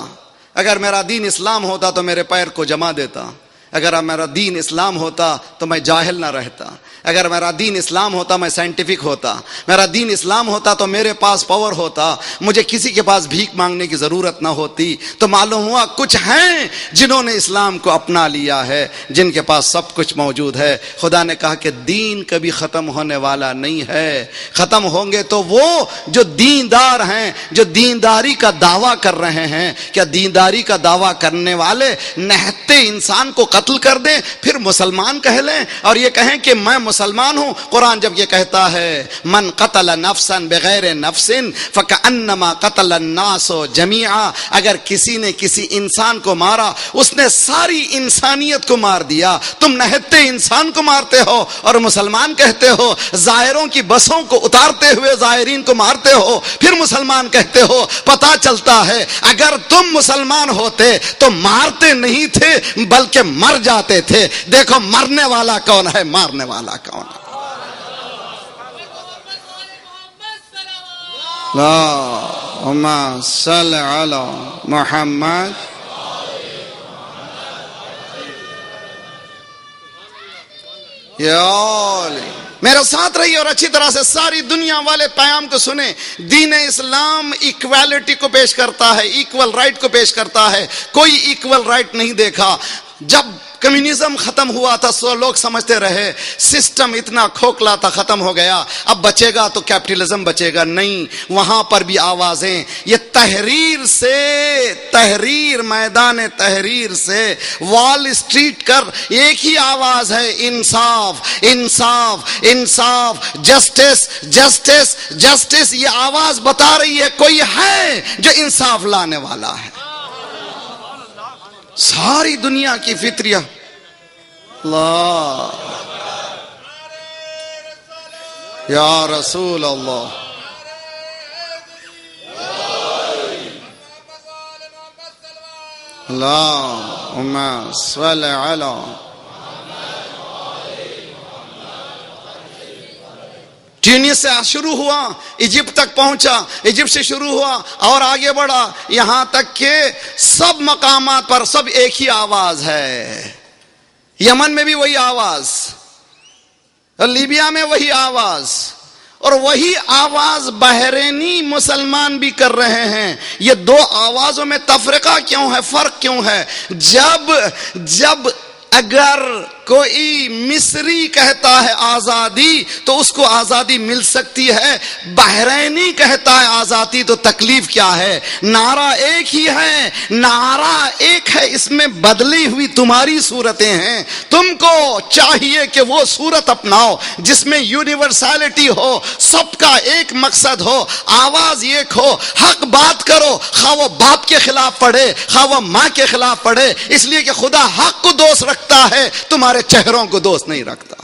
اگر میرا دین اسلام ہوتا تو میرے پیر کو جما دیتا، اگر میرا دین اسلام ہوتا تو میں جاہل نہ رہتا، اگر میرا دین اسلام ہوتا میں سائنٹیفک ہوتا، میرا دین اسلام ہوتا تو میرے پاس پاور ہوتا، مجھے کسی کے پاس بھیک مانگنے کی ضرورت نہ ہوتی۔ تو معلوم ہوا کچھ ہیں جنہوں نے اسلام کو اپنا لیا ہے، جن کے پاس سب کچھ موجود ہے۔ خدا نے کہا کہ دین کبھی ختم ہونے والا نہیں ہے، ختم ہوں گے تو وہ جو دیندار ہیں، جو دینداری کا دعویٰ کر رہے ہیں۔ کیا دینداری کا دعویٰ کرنے والے نہتے انسان کو قتل کر دیں پھر مسلمان کہہ لیں اور یہ کہیں کہ میں مسلمان ہوں؟ قرآن جب یہ کہتا ہے من قتل نفسا بغیر نفس فکأنما قتل الناس جميعا، اگر کسی نے کسی انسان کو مارا اس نے ساری انسانیت کو مار دیا۔ تم نہتے انسان کو مارتے ہو اور مسلمان کہتے ہو، زائروں کی بسوں کو اتارتے ہوئے زائرین کو مارتے ہو پھر مسلمان کہتے ہو۔ پتہ چلتا ہے اگر تم مسلمان ہوتے تو مارتے نہیں تھے بلکہ مر جاتے تھے۔ دیکھو مرنے والا کون ہے، مارنے والا کون ہے؟ اللہم صل علی محمد۔ میرے ساتھ رہیے اور اچھی طرح سے ساری دنیا والے پیام کو سنیں۔ دین اسلام ایکویلٹی کو پیش کرتا ہے، ایکول رائٹ کو پیش کرتا ہے۔ کوئی ایکول رائٹ نہیں دیکھا۔ جب کمیونزم ختم ہوا تھا سو لوگ سمجھتے رہے سسٹم اتنا کھوکھلا تھا، ختم ہو گیا، اب بچے گا تو کیپٹلزم بچے گا۔ نہیں، وہاں پر بھی آوازیں، یہ تحریر سے، تحریر، میدان تحریر سے وال اسٹریٹ کر ایک ہی آواز ہے، انصاف انصاف انصاف، جسٹس جسٹس جسٹس۔ یہ آواز بتا رہی ہے کوئی ہے جو انصاف لانے والا ہے۔ ساری دنیا کی فطریہ اللہ یا رسول اللہ، اللہم صل علی۔ ٹیونس سے شروع ہوا، ایجپٹ تک پہنچا، ایجپٹ سے شروع ہوا اور آگے بڑھا، یہاں تک کہ سب مقامات پر سب ایک ہی آواز ہے۔ یمن میں بھی وہی آواز، لیبیا میں وہی آواز، اور وہی آواز بحرینی مسلمان بھی کر رہے ہیں۔ یہ دو آوازوں میں تفرقہ کیوں ہے، فرق کیوں ہے؟ جب اگر کوئی مصری کہتا ہے آزادی تو اس کو آزادی مل سکتی ہے، بحرینی کہتا ہے آزادی تو تکلیف کیا ہے؟ نعرہ ایک ہی ہے، نعرہ ایک ہے، اس میں بدلی ہوئی تمہاری صورتیں ہیں۔ تم کو چاہیے کہ وہ صورت اپناؤ جس میں یونیورسلٹی ہو، سب کا ایک مقصد ہو، آواز ایک ہو، حق بات کرو، خواہ وہ باپ کے خلاف پڑھے خواہ وہ ماں کے خلاف پڑھے، اس لیے کہ خدا حق کو دوست رکھتا ہے، تمہارے چہروں کو دوست نہیں رکھتا۔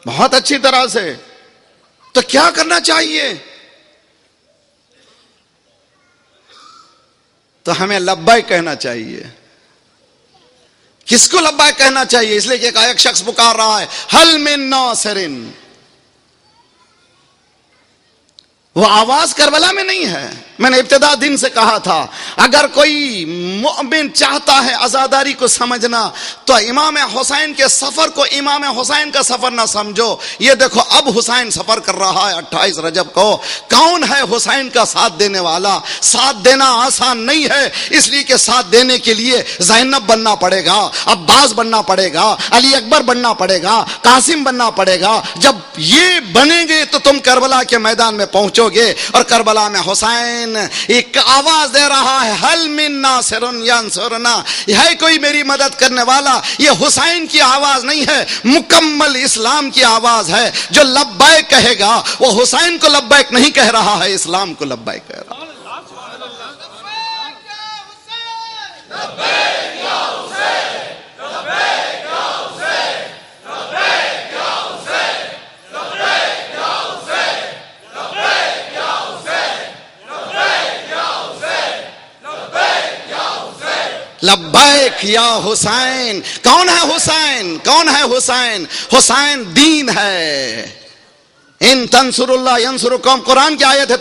بہت اچھی طرح سے تو کیا کرنا چاہیے؟ تو ہمیں لبیک کہنا چاہیے۔ کس کو لبیک کہنا چاہیے؟ اس لیے کہ ایک شخص پکار رہا ہے حل من ناصرن، وہ آواز کربلا میں نہیں ہے، میں نے ابتدا دن سے کہا تھا، اگر کوئی مومن چاہتا ہے عزاداری کو سمجھنا تو امام حسین کے سفر کو امام حسین کا سفر نہ سمجھو۔ یہ دیکھو اب حسین سفر کر رہا ہے 28 رجب کو، کون ہے حسین کا ساتھ دینے والا؟ ساتھ دینا آسان نہیں ہے، اس لیے کہ ساتھ دینے کے لیے زینب بننا پڑے گا، عباس بننا پڑے گا، علی اکبر بننا پڑے گا، قاسم بننا پڑے گا۔ جب یہ بنیں گے تو تم کربلا کے میدان میں پہنچو گے، اور کربلا میں حسین ایک آواز دے رہا ہے، حل من ناصر ینصرنا، ہے کوئی میری مدد کرنے والا؟ یہ حسین کی آواز نہیں ہے، مکمل اسلام کی آواز ہے۔ جو لبیک کہے گا وہ حسین کو لبیک نہیں کہہ رہا ہے، اسلام کو لبیک کہہ رہا ہے۔ لبیک یا حسین۔ کون ہے حسین؟ کون ہے حسین؟ حسین دین ہے۔ ان تنصر اللہ ینصرکم، قرآن کی آیت ہے،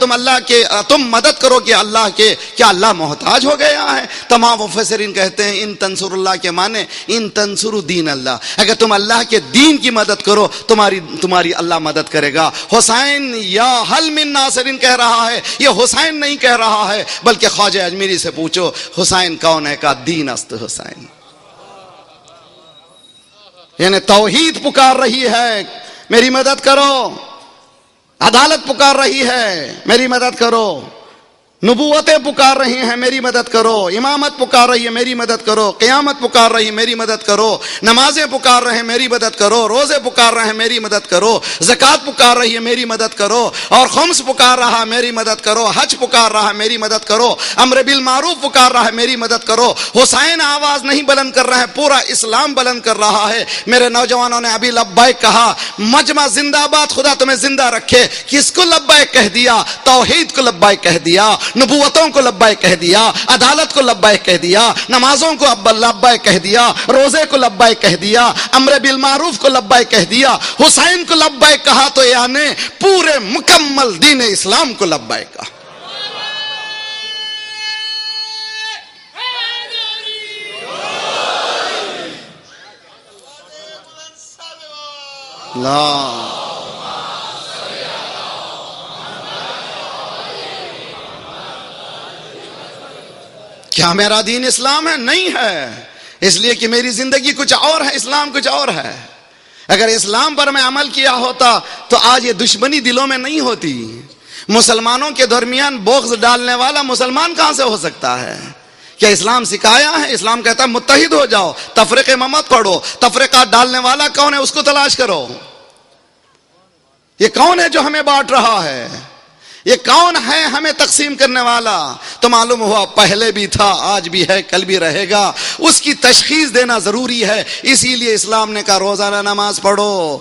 تم مدد کرو گے اللہ کے، کیا اللہ محتاج ہو گیا ہے؟ تمام مفسرین کہتے ہیں ان تنصر اللہ کے معنی ان تنصر دین اللہ، اگر تم اللہ کے دین کی مدد کرو تمہاری اللہ مدد کرے گا۔ حسین یا حل من ناصرین کہہ رہا ہے، یہ حسین نہیں کہہ رہا ہے، بلکہ خواجہ اجمیری سے پوچھو حسین کون ہے؟ کا دین است حسین، یعنی توحید پکار رہی ہے میری مدد کرو، عدالت پکار رہی ہے میری مدد کرو، نبوتیں پکار رہی ہیں میری مدد کرو، امامت پکار رہی ہے میری مدد کرو، قیامت پکار رہی ہے میری مدد کرو، نمازیں پکار رہے ہیں میری مدد کرو، روزے پکار رہے ہیں میری مدد کرو، زکوٰۃ پکار رہی ہے میری مدد کرو، اور خمس پکار رہا ہے میری مدد کرو، حج پکار رہا ہے میری مدد کرو، امر بالمعروف پکار رہا ہے میری مدد کرو۔ حسین آواز نہیں بلند کر رہا ہے، پورا اسلام بلند کر رہا ہے۔ میرے نوجوانوں نے ابھی لبیک کہا، مجمع زندہ باد، خدا تمہیں زندہ رکھے۔ کس کو لبیک کہہ دیا؟ توحید کو لبیک کہہ دیا، نبوتوں کو لبیک کہہ دیا، عدالت کو لبیک کہہ دیا، نمازوں کو لبیک کہہ دیا، روزے کو لبیک کہہ دیا، امر بالمعروف کو لبیک کہہ دیا۔ حسین کو لبیک کہا تو یعنی پورے مکمل دین اسلام کو لبیک کہا۔ اللہ کیا میرا دین اسلام ہے؟ نہیں ہے، اس لیے کہ میری زندگی کچھ اور ہے، اسلام کچھ اور ہے۔ اگر اسلام پر میں عمل کیا ہوتا تو آج یہ دشمنی دلوں میں نہیں ہوتی۔ مسلمانوں کے درمیان بغض ڈالنے والا مسلمان کہاں سے ہو سکتا ہے؟ کیا اسلام سکھایا ہے؟ اسلام کہتا ہے متحد ہو جاؤ، تفرقے میں مت پڑو۔ تفرقہ ڈالنے والا کون ہے؟ اس کو تلاش کرو۔ یہ کون ہے جو ہمیں بانٹ رہا ہے؟ یہ کون ہے ہمیں تقسیم کرنے والا؟ تو معلوم ہوا پہلے بھی تھا، آج بھی ہے، کل بھی رہے گا۔ اس کی تشخیص دینا ضروری ہے، اسی لیے اسلام نے کہا روزانہ نماز پڑھو،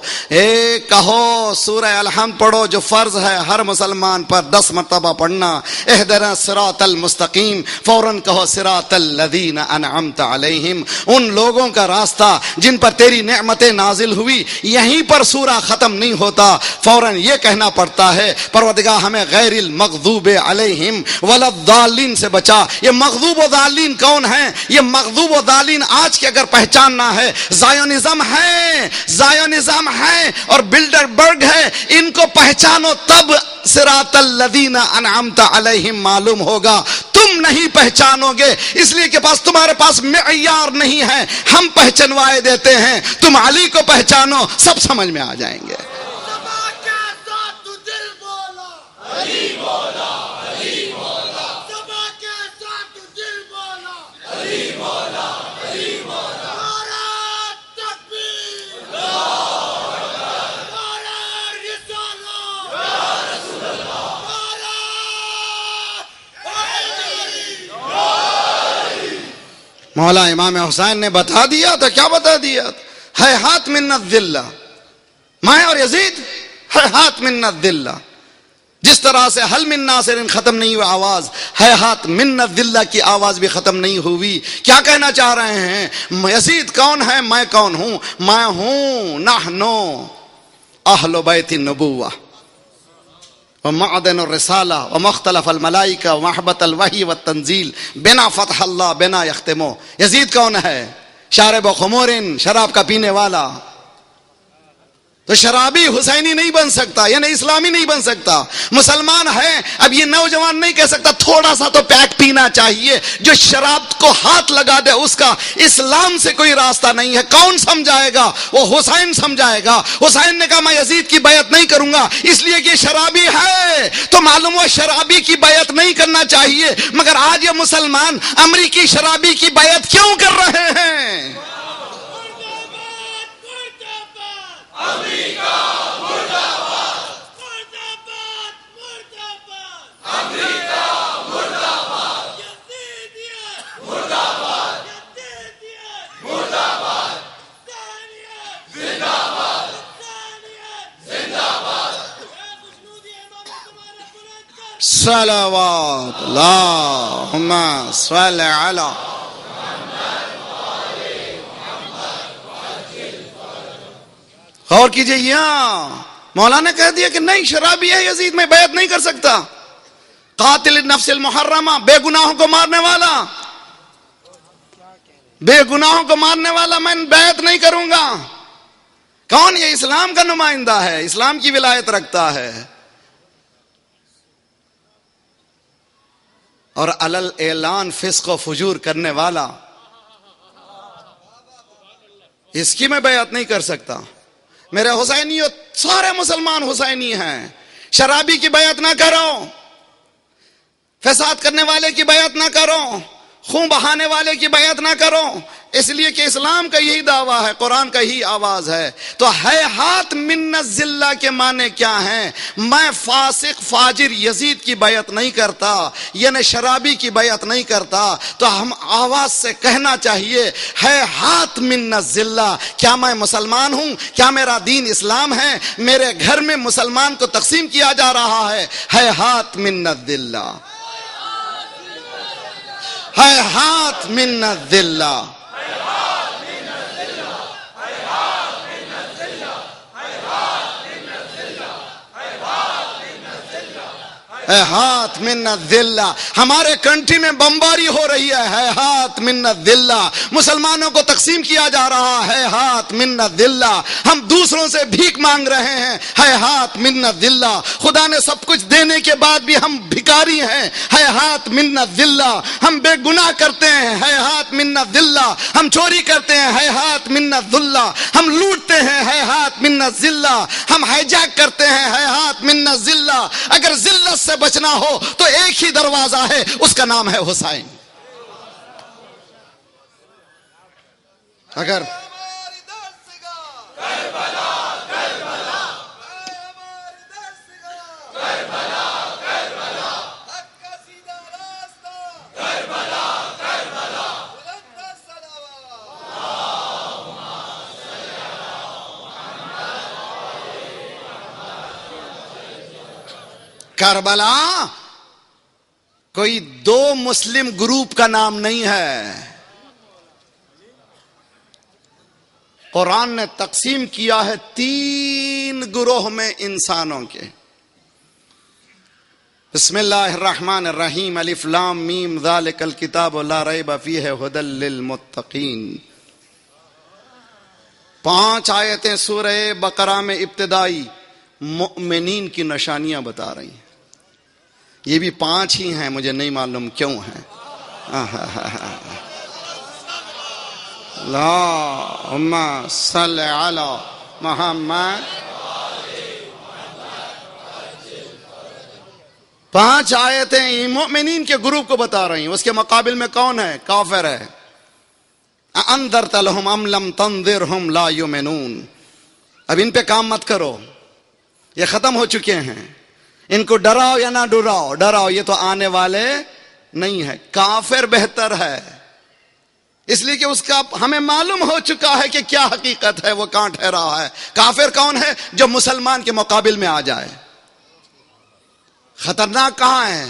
کہو سورہ الحمد پڑھو جو فرض ہے ہر مسلمان پر 10 مرتبہ پڑھنا، اہدنا الصراط المستقیم، فوراً کہو صراط الذین انعمت علیہم، ان لوگوں کا راستہ جن پر تیری نعمتیں نازل ہوئی۔ یہیں پر سورہ ختم نہیں ہوتا، فوراً یہ کہنا پڑتا ہے پروردگار ہمیں غیر المغضوب علیہم ولا الضالین سے بچا۔ یہ مغضوب و ضالین کون ہیں؟ یہ مغضوب و ضالین آج کے اگر پہچاننا ہے، زائونزم ہے، زائونزم ہے اور بلڈر برگ ہے، ان کو پہچانو تب صراط الذین انعمت علیہم معلوم ہوگا۔ تم نہیں پہچانو گے اس لیے کہ تمہارے پاس معیار نہیں ہے، ہم پہچنوائے دیتے ہیں۔ تم علی کو پہچانو، سب سمجھ میں آ جائیں گے۔ علی مولا، علی مولا، سبا کے ساتھ دل مولا، علی مولا، علی مولا، نعرہ تکبیر، نعرہ رسالت، یا رسول اللہ، مولا امام حسین نے بتا دیا تھا، کیا بتا دیا تھا؟ ہے ہاتھ من الذلہ، میں اور یزید ہے ہاتھ من الذلہ۔ جس طرح سے حل من ناصر ختم نہیں ہوئی آواز، ہے ہاتھ من الذلہ کی آواز بھی ختم نہیں ہوئی۔ کیا کہنا چاہ رہے ہیں؟ یزید کون ہے؟ میں کون ہوں؟ میں ہوں نحنو اہل بیت النبوہ ومعدن الرسالہ ومختلف الملائکہ ومحبت الوحی والتنزیل بنا فتح اللہ بنا یختمو. یزید کون ہے؟ شارب خمور، شراب کا پینے والا. تو شرابی حسینی نہیں بن سکتا، یعنی اسلامی نہیں بن سکتا. مسلمان ہے. اب یہ نوجوان نہیں کہہ سکتا تھوڑا سا تو پیک پینا چاہیے. جو شراب کو ہاتھ لگا دے اس کا اسلام سے کوئی راستہ نہیں ہے. کون سمجھائے گا؟ وہ حسین سمجھائے گا. حسین نے کہا میں یزید کی بیعت نہیں کروں گا اس لیے کہ شرابی ہے. تو معلوم ہوا شرابی کی بیعت نہیں کرنا چاہیے. مگر آج یہ مسلمان امریکی شرابی کی بیعت کیوں کر رہے ہیں؟ صلوات اللہم صلی علی. غور کیجئے. یہاں مولانا نے کہہ دیا کہ نہیں شرابی ہے یزید، میں بیعت نہیں کر سکتا. قاتل النفس المحرمہ، بے گناہوں کو مارنے والا، بے گناہوں کو مارنے والا میں بیعت نہیں کروں گا. کون؟ یہ اسلام کا نمائندہ ہے، اسلام کی ولایت رکھتا ہے. اور علل اعلان فسق و فجور کرنے والا، اس کی میں بیعت نہیں کر سکتا. میرے حسینی، سارے مسلمان حسینی ہیں. شرابی کی بیعت نہ کرو، فساد کرنے والے کی بیعت نہ کرو، خون بہانے والے کی بیعت نہ کرو. اس لیے کہ اسلام کا یہی دعویٰ ہے، قرآن کا ہی آواز ہے. تو ہیہات من الذلہ کے معنی کیا ہیں؟ میں فاسق فاجر یزید کی بیعت نہیں کرتا، یعنی شرابی کی بیعت نہیں کرتا. تو ہم آواز سے کہنا چاہیے ہیہات من الذلہ. کیا میں مسلمان ہوں؟ کیا میرا دین اسلام ہے؟ میرے گھر میں مسلمان کو تقسیم کیا جا رہا ہے. ہیہات من الذلہ، ہیہات من الذلہ. ہاتھ من الذلہ. ہمارے کنٹری میں بمباری ہو رہی ہے، ہاتھ من الذلہ. مسلمانوں کو تقسیم کیا جا رہا ہے، ہاتھ من الذلہ. ہم دوسروں سے بھیک مانگ رہے ہیں، ہاتھ من الذلہ. خدا نے سب کچھ دینے کے بعد بھی ہم بھکاری ہیں، ہاتھ من الذلہ. ہم بے گناہ کرتے ہیں، ہاتھ من الذلہ. ہم چوری کرتے ہیں، ہاتھ من الذلہ. ہم لوٹتے ہیں، ہاتھ من الذلہ. ہم ہائیجیک کرتے ہیں، ہاتھ من الذلہ. اگر ذلت سے بچنا ہو تو ایک ہی دروازہ ہے، اس کا نام ہے حسین. اگر کربلا کوئی دو مسلم گروپ کا نام نہیں ہے. قرآن نے تقسیم کیا ہے 3 گروہ میں انسانوں کے. بسم اللہ الرحمن الرحیم. الف لام میم ذالک الکتاب لا ریب فیہ ھدی للمتقین. 5 آیتیں سورہ بقرہ میں ابتدائی مؤمنین کی نشانیاں بتا رہی ہیں. یہ بھی 5 ہی ہیں، مجھے نہیں معلوم کیوں ہیں. اللہم صلی علی محمد. 5 آیتیں مؤمنین کے گروپ کو بتا رہی ہیں. اس کے مقابل میں کون ہے؟ کافر ہے. انذرت لهم ام لم تنذرهم لا یؤمنون. اب ان پہ کام مت کرو، یہ ختم ہو چکے ہیں. ان کو ڈراؤ یا نہ ڈراؤ، ڈراؤ، یہ تو آنے والے نہیں ہے. کافر بہتر ہے، اس لیے کہ اس کا ہمیں معلوم ہو چکا ہے کہ کیا حقیقت ہے، وہ کہاں ٹھہرا ہے. کافر کون ہے؟ جو مسلمان کے مقابل میں آ جائے. خطرناک کہاں ہے؟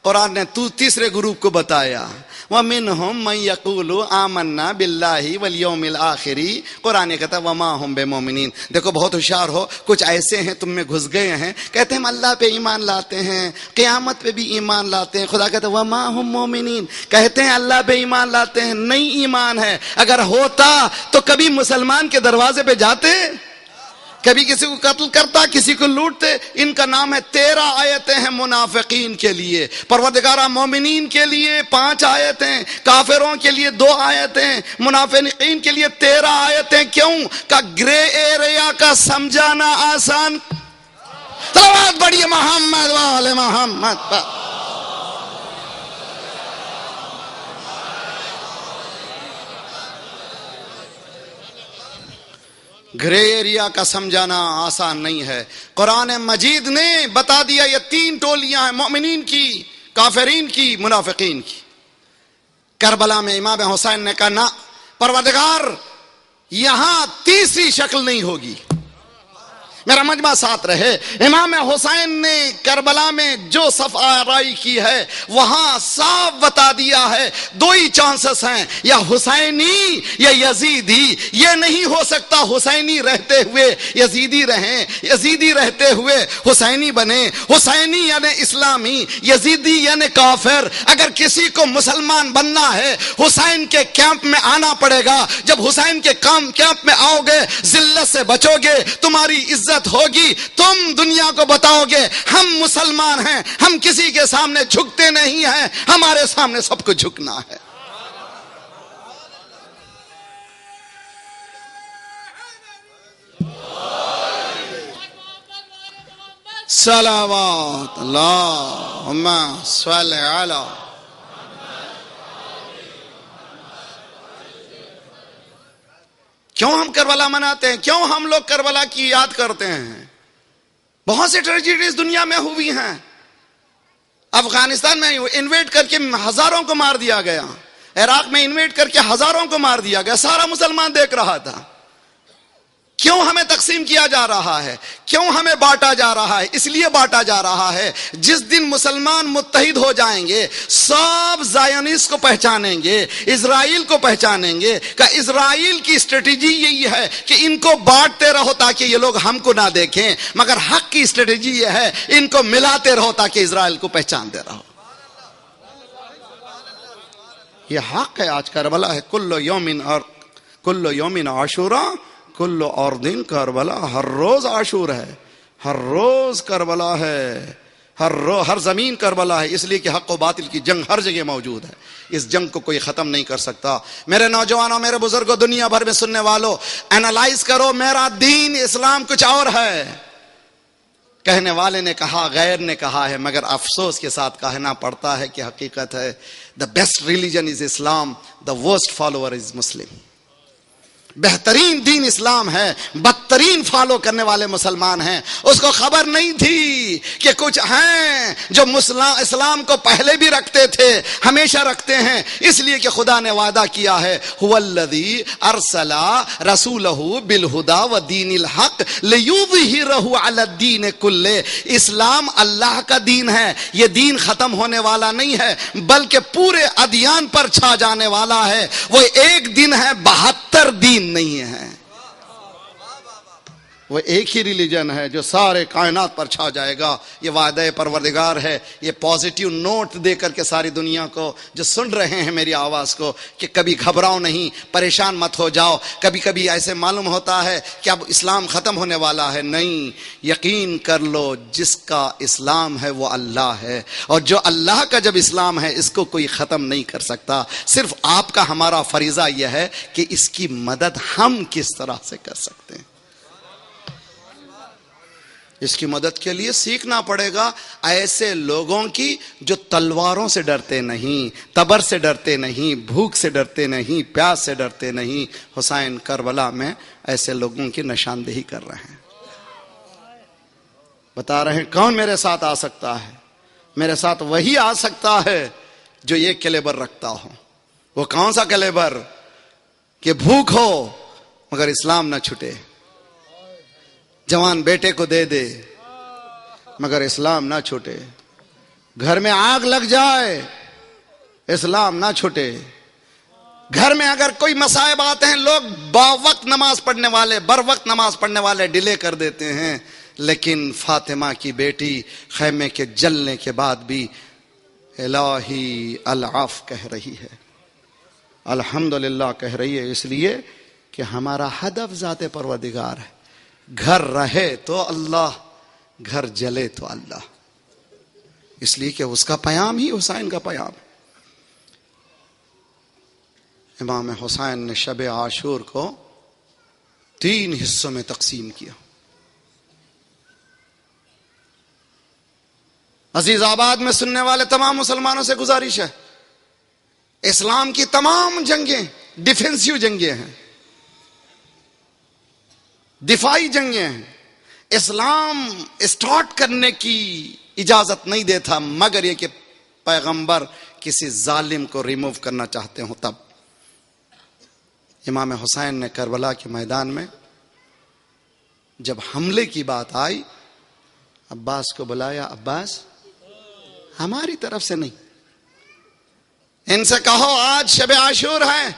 قرآن نے تیسرے گروپ کو بتایا. وَمِنْهُمْ مَنْ يَقُولُ آمَنَّا بِاللَّهِ وَالْيَوْمِ الْآخِرِ، قرآن کہتا ہے وَمَا هُمْ بِمُؤْمِنِينَ۔ دیکھو بہت ہوشیار ہو، کچھ ایسے ہیں تم میں گھس گئے ہیں، کہتے ہیں ہم اللہ پہ ایمان لاتے ہیں، قیامت پہ بھی ایمان لاتے ہیں، خدا کہتا ہے وَمَا هُمْ مُؤْمِنِينَ، کہتے ہیں اللہ پہ ایمان لاتے ہیں، نہیں ایمان ہے۔ اگر ہوتا تو کبھی مسلمان کے دروازے پہ جاتے، کبھی کسی کو قتل کرتا، کسی کو لوٹتے۔ ان کا نام ہے 13 آیتیں ہیں منافقین کے لیے، پروردگارہ مومنین کے لیے 5 آیتیں، کافروں کے لیے 2 آیتیں، منافقین کے لیے 13 آیتیں۔ کیوں کہ گرے ایریا کا سمجھانا آسان۔ صلوات بڑھیے محمد والے محمد پر۔ گرے ایریا کا سمجھانا آسان نہیں ہے۔ قرآن مجید نے بتا دیا یہ 3 ٹولیاں ہیں، مومنین کی، کافرین کی، منافقین کی۔ کربلا میں امام حسین نے کہا نہ پروردگار یہاں تیسری شکل نہیں ہوگی، میرا مجمع ساتھ رہے۔ امام حسین نے کربلا میں جو صف آرائی کی ہے وہاں صاف بتا دیا ہے 2 ہی چانسز ہیں، یا حسینی یا یزیدی۔ یہ نہیں ہو سکتا حسینی رہتے ہوئے یزیدی رہیں، یزیدی رہتے ہوئے حسینی بنے، حسینی یعنی اسلامی، یزیدی یعنی کافر۔ اگر کسی کو مسلمان بننا ہے حسین کے کیمپ میں آنا پڑے گا۔ جب حسین کے کیمپ میں آؤ گے ذلت سے بچو گے، تمہاری عزت ہوگی، تم دنیا کو بتاؤ گے ہم مسلمان ہیں، ہم کسی کے سامنے جھکتے نہیں ہیں، ہمارے سامنے سب کو جھکنا ہے۔ صلوات اللہم صلی علی۔ کیوں ہم کربلا مناتے ہیں؟ کیوں ہم لوگ کربلا کی یاد کرتے ہیں؟ بہت سی ٹریجڈیز دنیا میں ہوئی ہیں۔ افغانستان میں انویٹ کر کے ہزاروں کو مار دیا گیا، عراق میں انویٹ کر کے ہزاروں کو مار دیا گیا، سارا مسلمان دیکھ رہا تھا۔ کیوں ہمیں تقسیم کیا جا رہا ہے؟ کیوں ہمیں بانٹا جا رہا ہے؟ اس لیے بانٹا جا رہا ہے جس دن مسلمان متحد ہو جائیں گے سب زائونسٹ کو پہچانیں گے، اسرائیل کو پہچانیں گے کہ اسرائیل کی اسٹریٹجی یہی ہے کہ ان کو بانٹتے رہو تاکہ یہ لوگ ہم کو نہ دیکھیں، مگر حق کی اسٹریٹجی یہ ہے ان کو ملاتے رہو تاکہ اسرائیل کو پہچانتے رہو۔ یہ حق ہے۔ آج کربلا ہے، کل یومن عاشورا، کل اور دن کربلا، ہر روز عاشور ہے، ہر روز کربلا ہے، ہر زمین کربلا ہے، اس لیے کہ حق و باطل کی جنگ ہر جگہ موجود ہے۔ اس جنگ کو کوئی ختم نہیں کر سکتا۔ میرے نوجوانوں، میرے بزرگوں، دنیا بھر میں سننے والوں، اینالائز کرو، میرا دین اسلام کچھ اور ہے۔ کہنے والے نے کہا، غیر نے کہا ہے، مگر افسوس کے ساتھ کہنا پڑتا ہے کہ حقیقت ہے۔ The best religion is Islam, the worst follower is Muslim۔ بہترین دین اسلام ہے، بدترین فالو کرنے والے مسلمان ہیں۔ اس کو خبر نہیں تھی کہ کچھ ہیں جو اسلام کو پہلے بھی رکھتے تھے، ہمیشہ رکھتے ہیں، اس لیے کہ خدا نے وعدہ کیا ہے هو الذی ارسل رسولہ بالہدی ودین الحق لیظہرہ علی الدین کلہ۔ اسلام اللہ کا دین ہے، یہ دین ختم ہونے والا نہیں ہے بلکہ پورے ادیان پر چھا جانے والا ہے۔ وہ ایک دن ہے، 72 دین نہیں ہے۔ وہ ایک ہی ریلیجن ہے جو سارے کائنات پر چھا جائے گا۔ یہ وعدہ پروردگار ہے۔ یہ پازیٹیو نوٹ دے کر کے ساری دنیا کو جو سن رہے ہیں میری آواز کو کہ کبھی گھبراؤ نہیں، پریشان مت ہو جاؤ۔ کبھی کبھی ایسے معلوم ہوتا ہے کہ اب اسلام ختم ہونے والا ہے، نہیں، یقین کر لو جس کا اسلام ہے وہ اللہ ہے، اور جو اللہ کا جب اسلام ہے اس کو کوئی ختم نہیں کر سکتا۔ صرف آپ کا ہمارا فریضہ یہ ہے کہ اس کی مدد ہم کس طرح سے کر سکتے ہیں۔ اس کی مدد کے لیے سیکھنا پڑے گا ایسے لوگوں کی جو تلواروں سے ڈرتے نہیں، تبر سے ڈرتے نہیں، بھوک سے ڈرتے نہیں، پیاس سے ڈرتے نہیں۔ حسین کربلا میں ایسے لوگوں کی نشاندہی کر رہے ہیں، بتا رہے ہیں کون میرے ساتھ آ سکتا ہے۔ میرے ساتھ وہی آ سکتا ہے جو یہ کیلیبر رکھتا ہو۔ وہ کون سا کیلیبر؟ کہ بھوک ہو مگر اسلام نہ چھٹے، جوان بیٹے کو دے دے مگر اسلام نہ چھوٹے، گھر میں آگ لگ جائے اسلام نہ چھوٹے. گھر میں اگر کوئی مصائب آتے ہیں لوگ باوقت نماز پڑھنے والے بر وقت نماز پڑھنے والے ڈیلے کر دیتے ہیں، لیکن فاطمہ کی بیٹی خیمے کے جلنے کے بعد بھی الہی العف کہہ رہی ہے، الحمدللہ کہہ رہی ہے، اس لیے کہ ہمارا ہدف ذات پروردگار ہے. گھر رہے تو اللہ، گھر جلے تو اللہ، اس لیے کہ اس کا پیام ہی حسین کا پیام ہے. امام حسین نے شب عاشور کو 3 حصوں میں تقسیم کیا. عزیز آباد میں سننے والے تمام مسلمانوں سے گزارش ہے، اسلام کی تمام جنگیں ڈیفینسیو جنگیں ہیں، دفاعی جنگیں ہیں. اسلام اسٹارٹ کرنے کی اجازت نہیں دیتا مگر یہ کہ پیغمبر کسی ظالم کو ریموو کرنا چاہتے ہوں تب. امام حسین نے کربلا کے میدان میں جب حملے کی بات آئی عباس کو بلایا، عباس ہماری طرف سے نہیں، ان سے کہو آج شب عاشور ہے،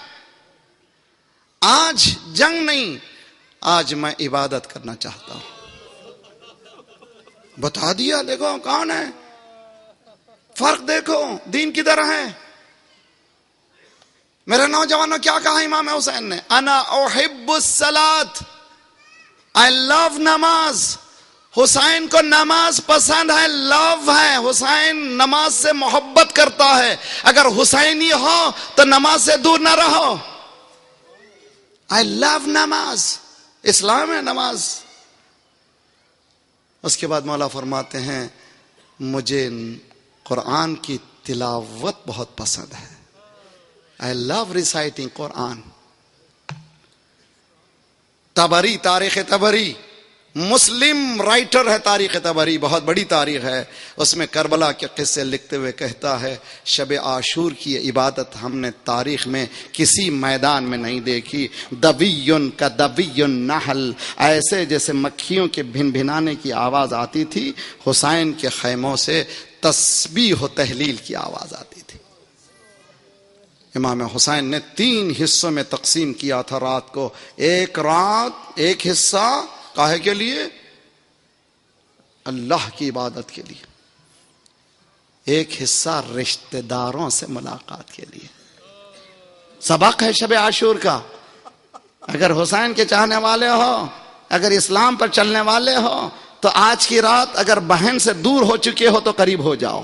آج جنگ نہیں، آج میں عبادت کرنا چاہتا ہوں. بتا دیا، دیکھو کون ہے، فرق دیکھو دین کدھر ہے. میرے نوجوانوں کیا کہا امام حسین نے؟ انا احب الصلاۃ، I love نماز. حسین کو نماز پسند ہے، لو ہے، حسین نماز سے محبت کرتا ہے. اگر حسینی ہو تو نماز سے دور نہ رہو. I love نماز، اسلام ہے نماز. اس کے بعد مولا فرماتے ہیں مجھے قرآن کی تلاوت بہت پسند ہے. I love reciting قرآن. تبری، تاریخ تبری، مسلم رائٹر ہے تاریخ تبری، بہت بڑی تاریخ ہے. اس میں کربلا کے قصے لکھتے ہوئے کہتا ہے شب عاشور کی عبادت ہم نے تاریخ میں کسی میدان میں نہیں دیکھی. دویٌ کا دوی النحل، ایسے جیسے مکھیوں کے بھن بھنانے کی آواز آتی تھی، حسین کے خیموں سے تسبیح و تہلیل کی آواز آتی تھی. امام حسین نے 3 حصوں میں تقسیم کیا تھا رات کو. ایک رات، ایک حصہ کاہے کے لیے؟ اللہ کی عبادت کے لیے. ایک حصہ رشتہ داروں سے ملاقات کے لیے. سبق ہے شب عاشور کا. اگر حسین کے چاہنے والے ہو، اگر اسلام پر چلنے والے ہو تو آج کی رات اگر بہن سے دور ہو چکے ہو تو قریب ہو جاؤ،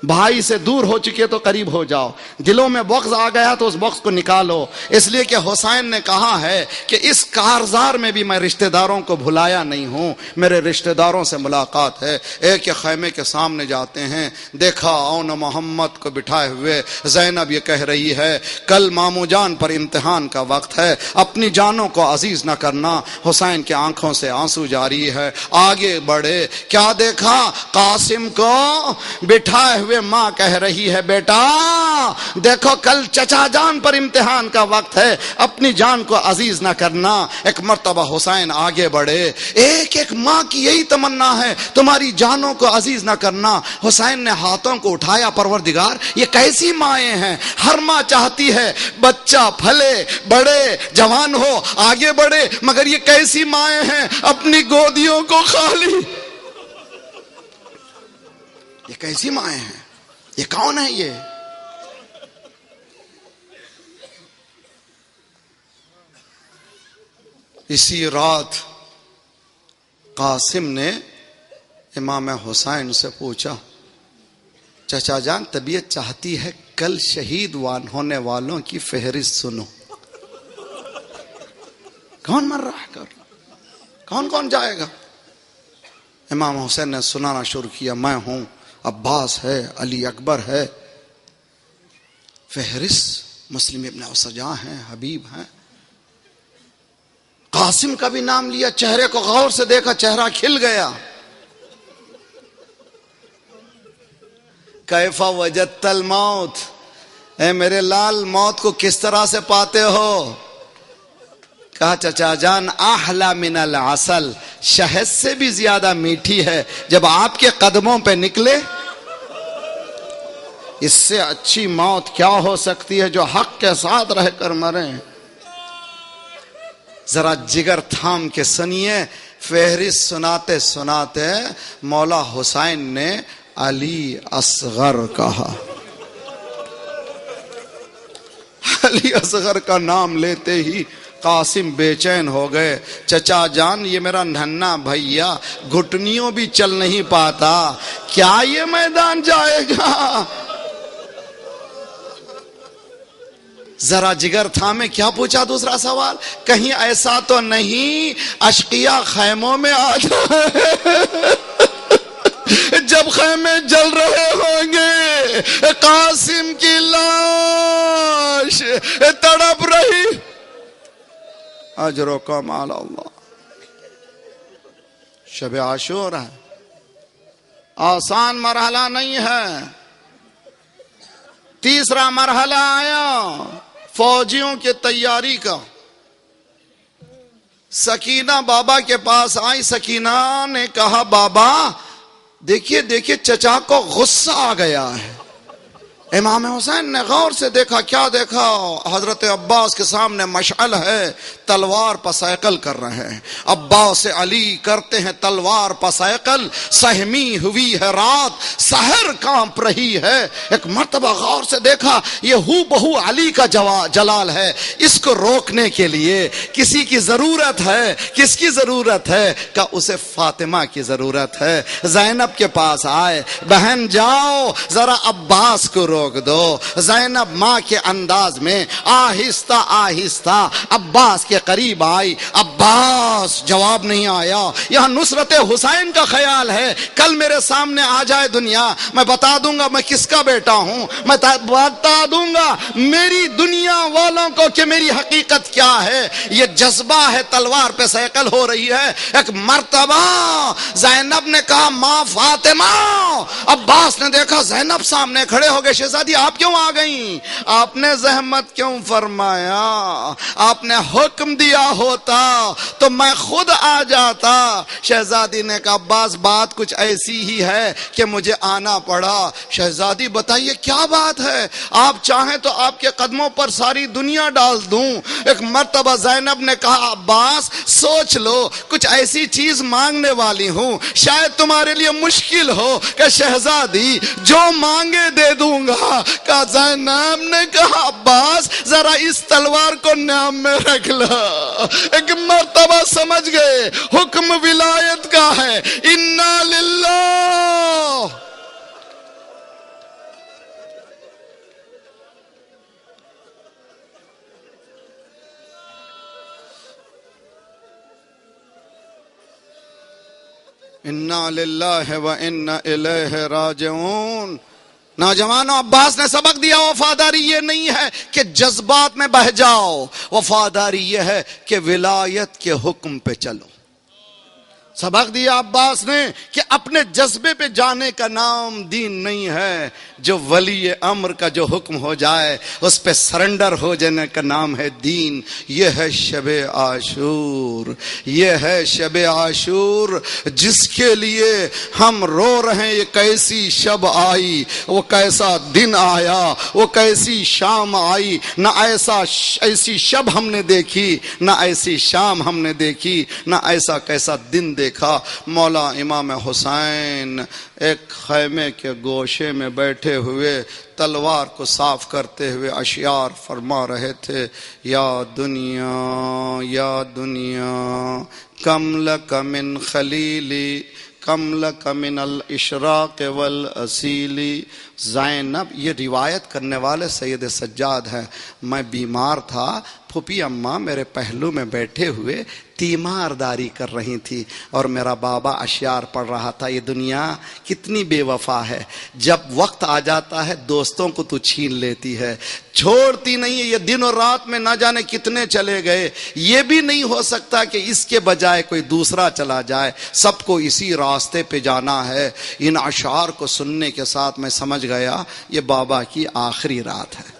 بھائی سے دور ہو چکے تو قریب ہو جاؤ. دلوں میں بغض آ گیا تو اس بغض کو نکالو. اس لیے کہ حسین نے کہا ہے کہ اس کارزار میں بھی میں رشتہ داروں کو بھلایا نہیں ہوں، میرے رشتہ داروں سے ملاقات ہے. ایک خیمے کے سامنے جاتے ہیں، دیکھا اون محمد کو بٹھائے ہوئے. زینب یہ کہہ رہی ہے کل مامو جان پر امتحان کا وقت ہے، اپنی جانوں کو عزیز نہ کرنا. حسین کے آنکھوں سے آنسو جاری ہے. آگے بڑھے، کیا دیکھا؟ قاسم کو بٹھائے ہوئے ماں کہہ رہی ہے بیٹا دیکھو کل چچا جان پر امتحان کا وقت ہے، اپنی جان کو عزیز نہ کرنا. ایک مرتبہ حسین آگے بڑھے، ایک ایک ماں کی یہی تمنا ہے تمہاری جانوں کو عزیز نہ کرنا. حسین نے ہاتھوں کو اٹھایا، پروردگار یہ کیسی مائیں ہیں؟ ہر ماں چاہتی ہے بچہ پھلے بڑے جوان ہو آگے بڑھے، مگر یہ کیسی مائیں ہیں اپنی گودیوں کو خالی. یہ کیسی مائیں ہیں؟ یہ کون ہے؟ یہ اسی رات قاسم نے امام حسین سے پوچھا چچا جان طبیعت چاہتی ہے کل شہید ہونے والوں کی فہرست سنو. کون مر رہا ہے؟ کون کون جائے گا؟ امام حسین نے سنانا شروع کیا، میں ہوں، عباس ہے، علی اکبر ہے، فہرست مسلم ابن اسجاع ہیں، حبیب ہیں. قاسم کا بھی نام لیا، چہرے کو غور سے دیکھا، چہرہ کھل گیا. کیف وجدت الموت، اے میرے لال موت کو کس طرح سے پاتے ہو؟ کہا چچا جان احلی من العسل، شہد سے بھی زیادہ میٹھی ہے. جب آپ کے قدموں پہ نکلے اس سے اچھی موت کیا ہو سکتی ہے جو حق کے ساتھ رہ کر مریں. ذرا جگر تھام کے سنیے. فہرست سناتے سناتے مولا حسین نے علی اصغر کہا. علی اصغر کا نام لیتے ہی قاسم بے چین ہو گئے. چچا جان یہ میرا ننھا بھیا گھٹنیوں بھی چل نہیں پاتا, کیا یہ میدان جائے گا؟ ذرا جگر تھامے کیا پوچھا دوسرا سوال, کہیں ایسا تو نہیں اشقیاء خیموں میں آ جائے جب خیمے جل رہے ہوں گے قاسم کی لاش تڑپ رہی. اجرکم علی اللہ. شب عاشور ہے, آسان مرحلہ نہیں ہے. تیسرا مرحلہ آیا فوجیوں کی تیاری کا. سکینہ بابا کے پاس آئی. سکینہ نے کہا بابا دیکھیے دیکھیے چچا کو غصہ آ گیا ہے. امام حسین نے غور سے دیکھا. کیا دیکھا؟ حضرت عباس کے سامنے مشعل ہے, تلوار پسیقل کر رہے ہیں. عباس علی کرتے ہیں تلوار پسیقل. سہمی ہوئی ہے رات, سحر کانپ رہی ہے. ایک مرتبہ غور سے دیکھا, یہ ہو بہو علی کا جلال ہے. اس کو روکنے کے لیے کسی کی ضرورت ہے. کس کی ضرورت ہے؟ کہ اسے فاطمہ کی ضرورت ہے. زینب کے پاس آئے, بہن جاؤ ذرا عباس کو روک دو. زینب ماں کے انداز میں آہستہ آہستہ عباس کے قریب آئی. عباس جواب نہیں آیا. یہاں نصرت حسین کا خیال ہے, کل میرے سامنے آ جائے دنیا, میں بتا دوں گا میں کس کا بیٹا ہوں. میں بتا دوں گا میری دنیا والوں کو کہ میری حقیقت کیا ہے. یہ جذبہ ہے, تلوار پہ سیکل ہو رہی ہے. ایک مرتبہ زینب نے کہا ماں فاطمہ. عباس نے دیکھا زینب سامنے کھڑے ہو گئے. شہزادی آپ کیوں آ گئیں؟ آپ نے زحمت کیوں فرمایا؟ آپ نے حکم دیا ہوتا تو میں خود آ جاتا. شہزادی نے کہا عباس بات کچھ ایسی ہی ہے کہ مجھے آنا پڑا. شہزادی بتائیے کیا بات ہے؟ آپ چاہیں تو آپ کے قدموں پر ساری دنیا ڈال دوں. ایک مرتبہ زینب نے کہا عباس سوچ لو, کچھ ایسی چیز مانگنے والی ہوں, شاید تمہارے لیے مشکل ہو کہ شہزادی جو مانگے دے دوں گا. کہ زینب نے کہا عباس ذرا اس تلوار کو نام میں رکھ لا. ایک مرتبہ سمجھ گئے حکم ولایت کا ہے. انا للہ انا للہ و انا الیہ راجعون. نوجوانوں عباس نے سبق دیا. وفاداری یہ نہیں ہے کہ جذبات میں بہہ جاؤ, وفاداری یہ ہے کہ ولایت کے حکم پہ چلو. سبق دیا عباس نے کہ اپنے جذبے پہ جانے کا نام دین نہیں ہے. جو ولی امر کا جو حکم ہو جائے اس پہ سرنڈر ہو جانے کا نام ہے دین. یہ ہے شب عاشور, یہ ہے شب عاشور جس کے لیے ہم رو رہے ہیں. یہ کیسی شب آئی, وہ کیسا دن آیا, وہ کیسی شام آئی. نہ ایسی شب ہم نے دیکھی, نہ ایسی شام ہم نے دیکھی, نہ ایسا کیسا دن دیکھا. مولا امام حسین ایک خیمے کے گوشے میں بیٹھے ہوئے تلوار کو صاف کرتے ہوئے اشعار فرما رہے تھے. یا دنیا کم لک من خلیلی کم لک من الاشراق والاسیلی. زینب, یہ روایت کرنے والے سید سجاد ہیں. میں بیمار تھا, پھوپھی اماں میرے پہلو میں بیٹھے ہوئے تیمارداری کر رہی تھی اور میرا بابا اشعار پڑھ رہا تھا. یہ دنیا کتنی بے وفا ہے, جب وقت آ جاتا ہے دوستوں کو تو چھین لیتی ہے, چھوڑتی نہیں ہے. یہ دن اور رات میں نہ جانے کتنے چلے گئے. یہ بھی نہیں ہو سکتا کہ اس کے بجائے کوئی دوسرا چلا جائے. سب کو اسی راستے پہ جانا ہے. ان اشعار کو سننے کے ساتھ میں سمجھ گیا یہ بابا کی آخری رات ہے.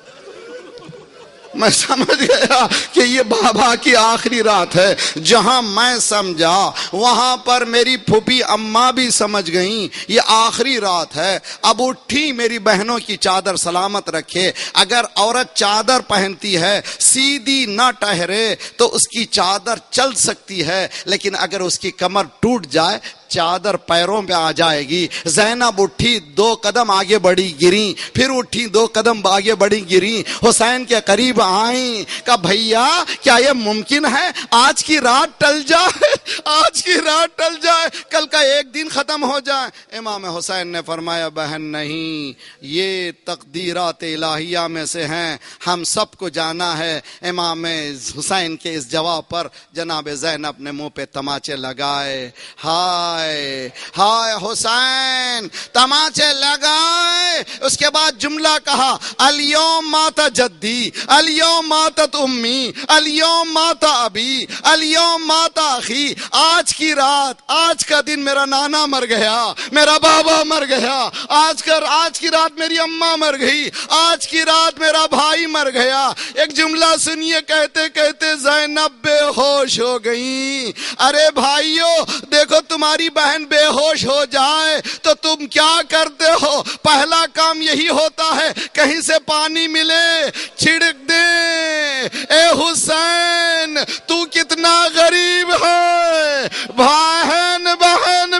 میں سمجھ گیا کہ یہ بابا کی آخری رات ہے. جہاں میں سمجھا وہاں پر میری پھوپھی اماں بھی سمجھ گئیں یہ آخری رات ہے. اب اٹھی میری بہنوں کی چادر سلامت رکھے. اگر عورت چادر پہنتی ہے سیدھی نہ ٹہرے تو اس کی چادر چل سکتی ہے، لیکن اگر اس کی کمر ٹوٹ جائے چادر پیروں پہ آ جائے گی. زینب اٹھی 2 قدم آگے بڑھی گریں، پھر اٹھی 2 قدم آگے بڑھی گریں. حسین کے قریب آئیں، کہا بھیا کیا یہ ممکن ہے آج کی رات ٹل جائے، آج کی رات ٹل جائے، کل کا ایک دن ختم ہو جائے. امام حسین نے فرمایا بہن نہیں، یہ تقدیرات الہیہ میں سے ہیں، ہم سب کو جانا ہے. امام حسین کے اس جواب پر جناب زینب نے منہ پہ تماچے لگائے. ہائے ہائے حسین، تماچے لگائے. اس کے بعد جملہ کہا الیوم مات جدی، الیوم ماتت امی، الیوم مات ابی، الیوم مات اخی. آج کی رات، آج کا دن میرا نانا مر گیا، میرا بابا مر گیا. آج کی رات میری اماں مر گئی، آج کی رات میرا بھائی مر گیا. ایک جملہ سنیے، کہتے کہتے زینب بے ہوش ہو گئی. ارے بھائیو دیکھو، تمہاری بہن بے ہوش ہو جائے تو تم کیا کرتے ہو؟ پہلا کام یہی ہوتا ہے کہیں سے پانی ملے چھڑک دے. اے حسین تو کتنا غریب ہے، بہن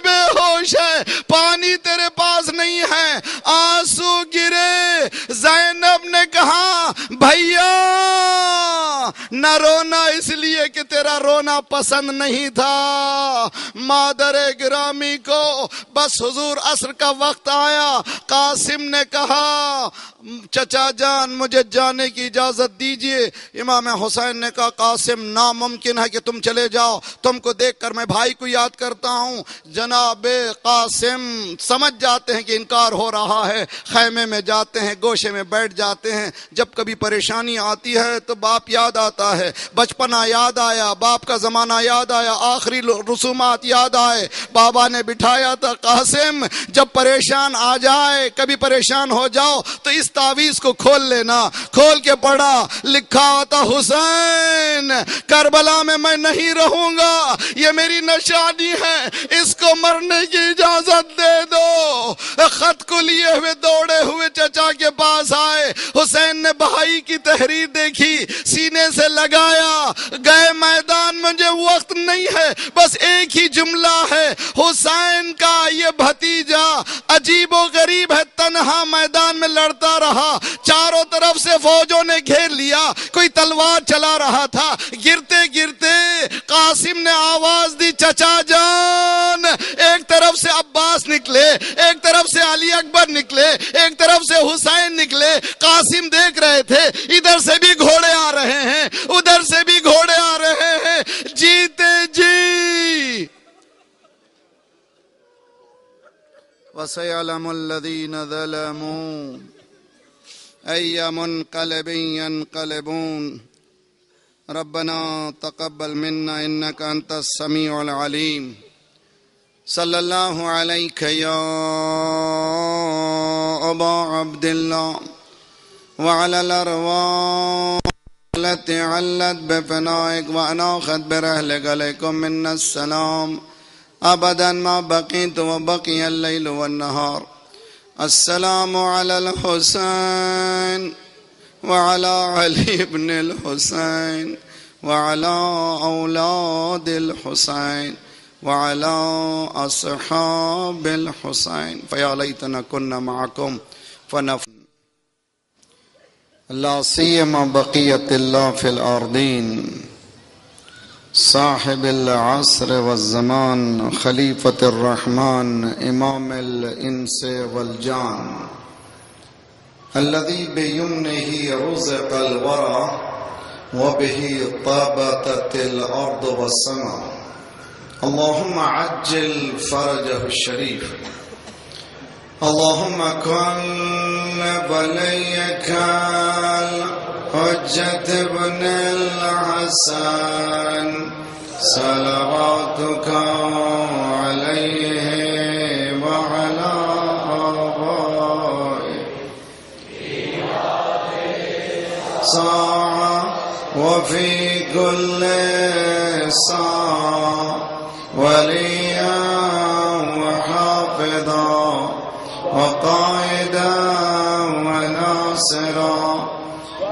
بے ہوش ہے، پانی تیرے پاس نہیں ہے، آنسو گرے. زینب نے کہا بھیا نہ رونا، اس لیے کہ تیرا رونا پسند نہیں تھا. مادر گرامی کو بس حضور عصر کا وقت آیا. قاسم نے کہا چچا جان مجھے جانے کی اجازت دیجئے. امام حسین نے کہا قاسم ناممکن ہے کہ تم چلے جاؤ، تم کو دیکھ کر میں بھائی کو یاد کرتا ہوں. جناب قاسم سمجھ جاتے ہیں کہ انکار ہو رہا ہے، خیمے میں جاتے ہیں، گوشے میں بیٹھ جاتے ہیں. جب کبھی پریشانی آتی ہے تو باپ یاد آتا ہے، بچپنا یاد آیا، باپ کا زمانہ یاد آیا، آخری رسومات یاد آئے. بابا نے بٹھایا تھا قاسم جب پریشان آ جائے، کبھی پریشان ہو جاؤ تو اس تعویذ کو کھول لینا. کھول کے پڑھا، لکھا ہوتا حسین کربلا میں نہیں رہوں گا، یہ میری نشانی ہے، اس کو مرنے کی اجازت دے دو. خط کو لیے ہوئے دوڑے ہوئے چچا کے پاس آئے. حسین نے بھائی کی تحریر دیکھی، سینے سے لگایا. گئے میدان، مجھے وقت نہیں ہے، بس ایک ہی جملہ ہے. حسین کا یہ بھتیجا عجیب و غریب ہے، تنہا میدان میں لڑتا رہا، چاروں طرف سے فوجوں نے گھیر لیا، کوئی تلوار چلا رہا تھا. گرتے گرتے قاسم نے آواز دی چچا جان. ایک طرف سے عباس نکلے، ایک طرف سے علی اکبر نکلے، ایک طرف سے حسین نکلے. قاسم دیکھ رہے تھے ادھر سے بھی گھوڑے آ رہے ہیں، ادھر سے بھی گھوڑے آ رہے ہیں. جیتے جی وَسَيَعْلَمُ الَّذِينَ ظَلَمُوا أَيَّ مُنْقَلَبٍ يَنْقَلِبُونَ. ربنا تقبل منا إنك أنت السميع العليم. صلى الله عليك يا أبا عبد الله وعلى الأرواح التي علت بفنائك وأناخت برحلك عليكم منا السلام أبدا ما بقيت وبقي الليل والنهار. السلام على الحسين وعلى علي بن الحسين وعلى أولاد الحسين وعلى أصحاب الحسين فيا ليتنا كنا معكم لا سيما بقية الله في الأرضين صاحب العصر والزمان خليفة الرحمن إمام الإنس والجان الذي بيمنه رزق الورى وبه طابت الأرض والسماء. اللهم عجل فرجه الشريف. اللهم كن وليك الحجة بن الحسن صلواتك عليه وعلى آبائه كل ساعة وليا وحافظا وقائدا وناصرا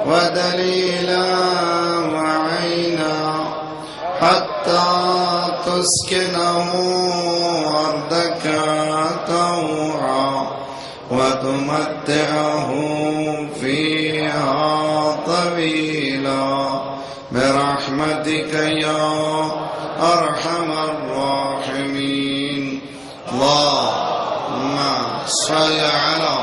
ودليلا وعينا حتى تسكنه أرضك طوعا وتمتعه فيها طويلا برحمتك يا أرحم الراحمين. اللهم صل على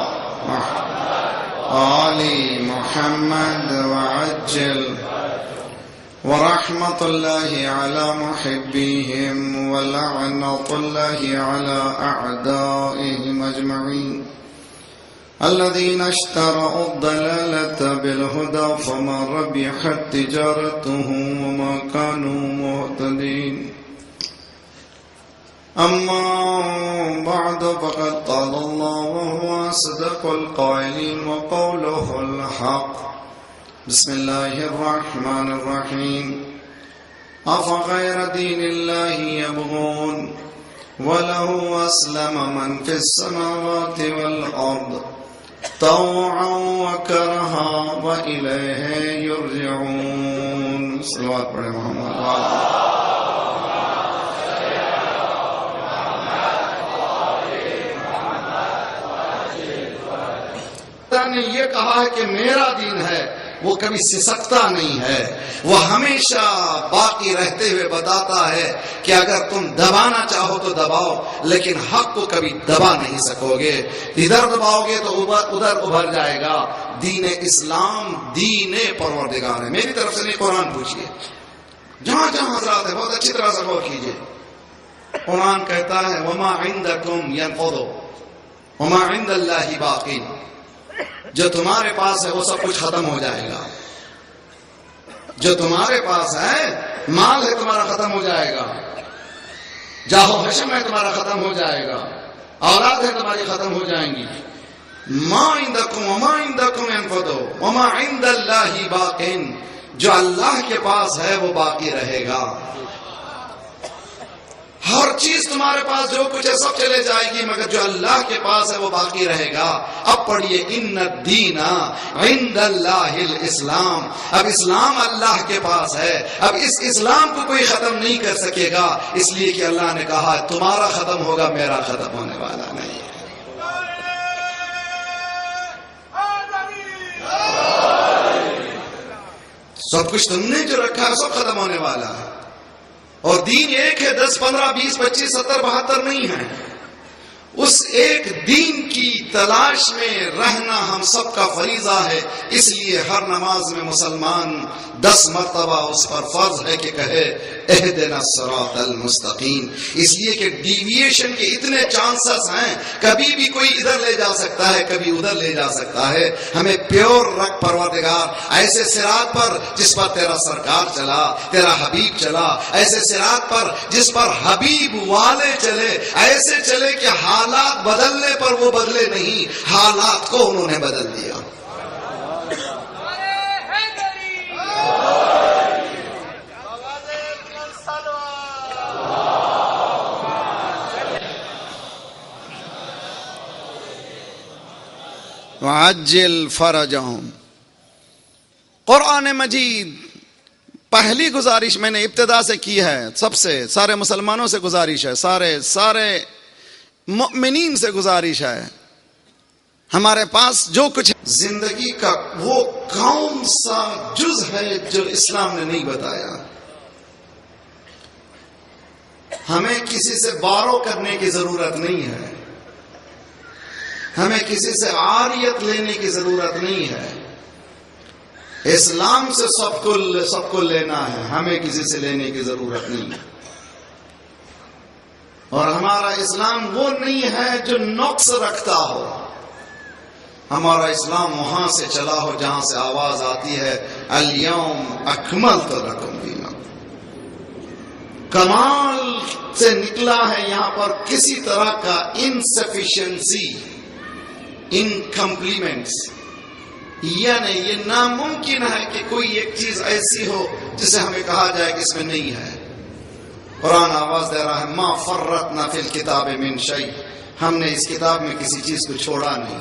آل محمد وعجل ورحمة الله على محبيهم ولعنة الله على أعدائهم أجمعين الذين اشتروا الضلالة بالهدى فما ربحت تجارتهم وما كانوا مهتدين. أما بعد فقد قال الله وهو أصدق القائلين وقوله الحق. بسم الله الرحمن الرحيم. أفغير دين الله يبغون وله أسلم من في السماوات والأرض طوعا وكرها وإليه يرجعون. صلوات پڑھیں محمد نے یہ کہا ہے کہ میرا دین ہے وہ کبھی سسکتا نہیں ہے، وہ ہمیشہ باقی رہتے ہوئے بتاتا ہے کہ اگر تم دبانا چاہو تو دباؤ، لیکن حق کو کبھی دبا نہیں سکو گے. ادھر دباؤ گے تو ادھر ابھر جائے گا. دین اسلام دین پروردگار ہے. میری طرف سے نہیں، قرآن پوچھئے جہاں جہاں حضرات ہے، بہت اچھی طرح سے غور کیجئے. قرآن کہتا ہے وما عندکم ينفد وما عند اللہ باقی. جو تمہارے پاس ہے وہ سب کچھ ختم ہو جائے گا. جو تمہارے پاس ہے، مال ہے تمہارا ختم ہو جائے گا، جاہو حشم ہے تمہارا ختم ہو جائے گا، اولاد ہے تمہاری ختم ہو جائیں گی. ما عندکم وما عندکم ينفد وما عند اللہ باق. جو اللہ کے پاس ہے وہ باقی رہے گا. ہر چیز تمہارے پاس جو کچھ ہے سب چلے جائے گی، مگر جو اللہ کے پاس ہے وہ باقی رہے گا. اب پڑھیے ان الدین عند اللہ الاسلام. اب اسلام اللہ کے پاس ہے. اب اس اسلام کو کوئی ختم نہیں کر سکے گا، اس لیے کہ اللہ نے کہا تمہارا ختم ہوگا، میرا ختم ہونے والا نہیں ہے. سب کچھ تم نے جو رکھا ہے سب ختم ہونے والا ہے. اور دین ایک ہے، 10 15 20 25 70 72 نہیں ہے. اس ایک دین کی تلاش میں رہنا ہم سب کا فریضہ ہے. اس لیے ہر نماز میں مسلمان 10 مرتبہ اس پر فرض ہے کہ کہے اہدنا الصراط المستقیم. اس لیے کہ ڈیویشن کے اتنے چانسز ہیں، کبھی بھی کوئی ادھر لے جا سکتا ہے، کبھی ادھر لے جا سکتا ہے. ہمیں پیور رکھ پروردگار ایسے صراط پر جس پر تیرا سرکار چلا، تیرا حبیب چلا، ایسے صراط پر جس پر حبیب والے چلے، ایسے چلے کہ حالات بدلنے پر وہ بدلے نہیں، حالات کو انہوں نے بدل دیا. وعجل فرجہم. قرآن مجید پہلی گزارش میں نے ابتدا سے کی ہے، سب سے سارے مسلمانوں سے گزارش ہے، سارے مؤمنین سے گزارش ہے. ہمارے پاس جو کچھ زندگی کا وہ کون سا جز ہے جو اسلام نے نہیں بتایا. ہمیں کسی سے بارو کرنے کی ضرورت نہیں ہے، ہمیں کسی سے عاریت لینے کی ضرورت نہیں ہے. اسلام سے سب کو لینا ہے، ہمیں کسی سے لینے کی ضرورت نہیں ہے. اور ہمارا اسلام وہ نہیں ہے جو نقص رکھتا ہو. ہمارا اسلام وہاں سے چلا ہو جہاں سے آواز آتی ہے الیوم اکملت لکم دینکم. کمال سے نکلا ہے، یہاں پر کسی طرح کا انسفیشنسی، انکمپلیمنٹس یعنی یہ ناممکن ہے کہ کوئی ایک چیز ایسی ہو جسے ہمیں کہا جائے کہ اس میں نہیں ہے. قرآن آواز دے رہا ہے ما فرطنا فی الکتاب من شیء، ہم نے اس کتاب میں کسی چیز کو چھوڑا نہیں.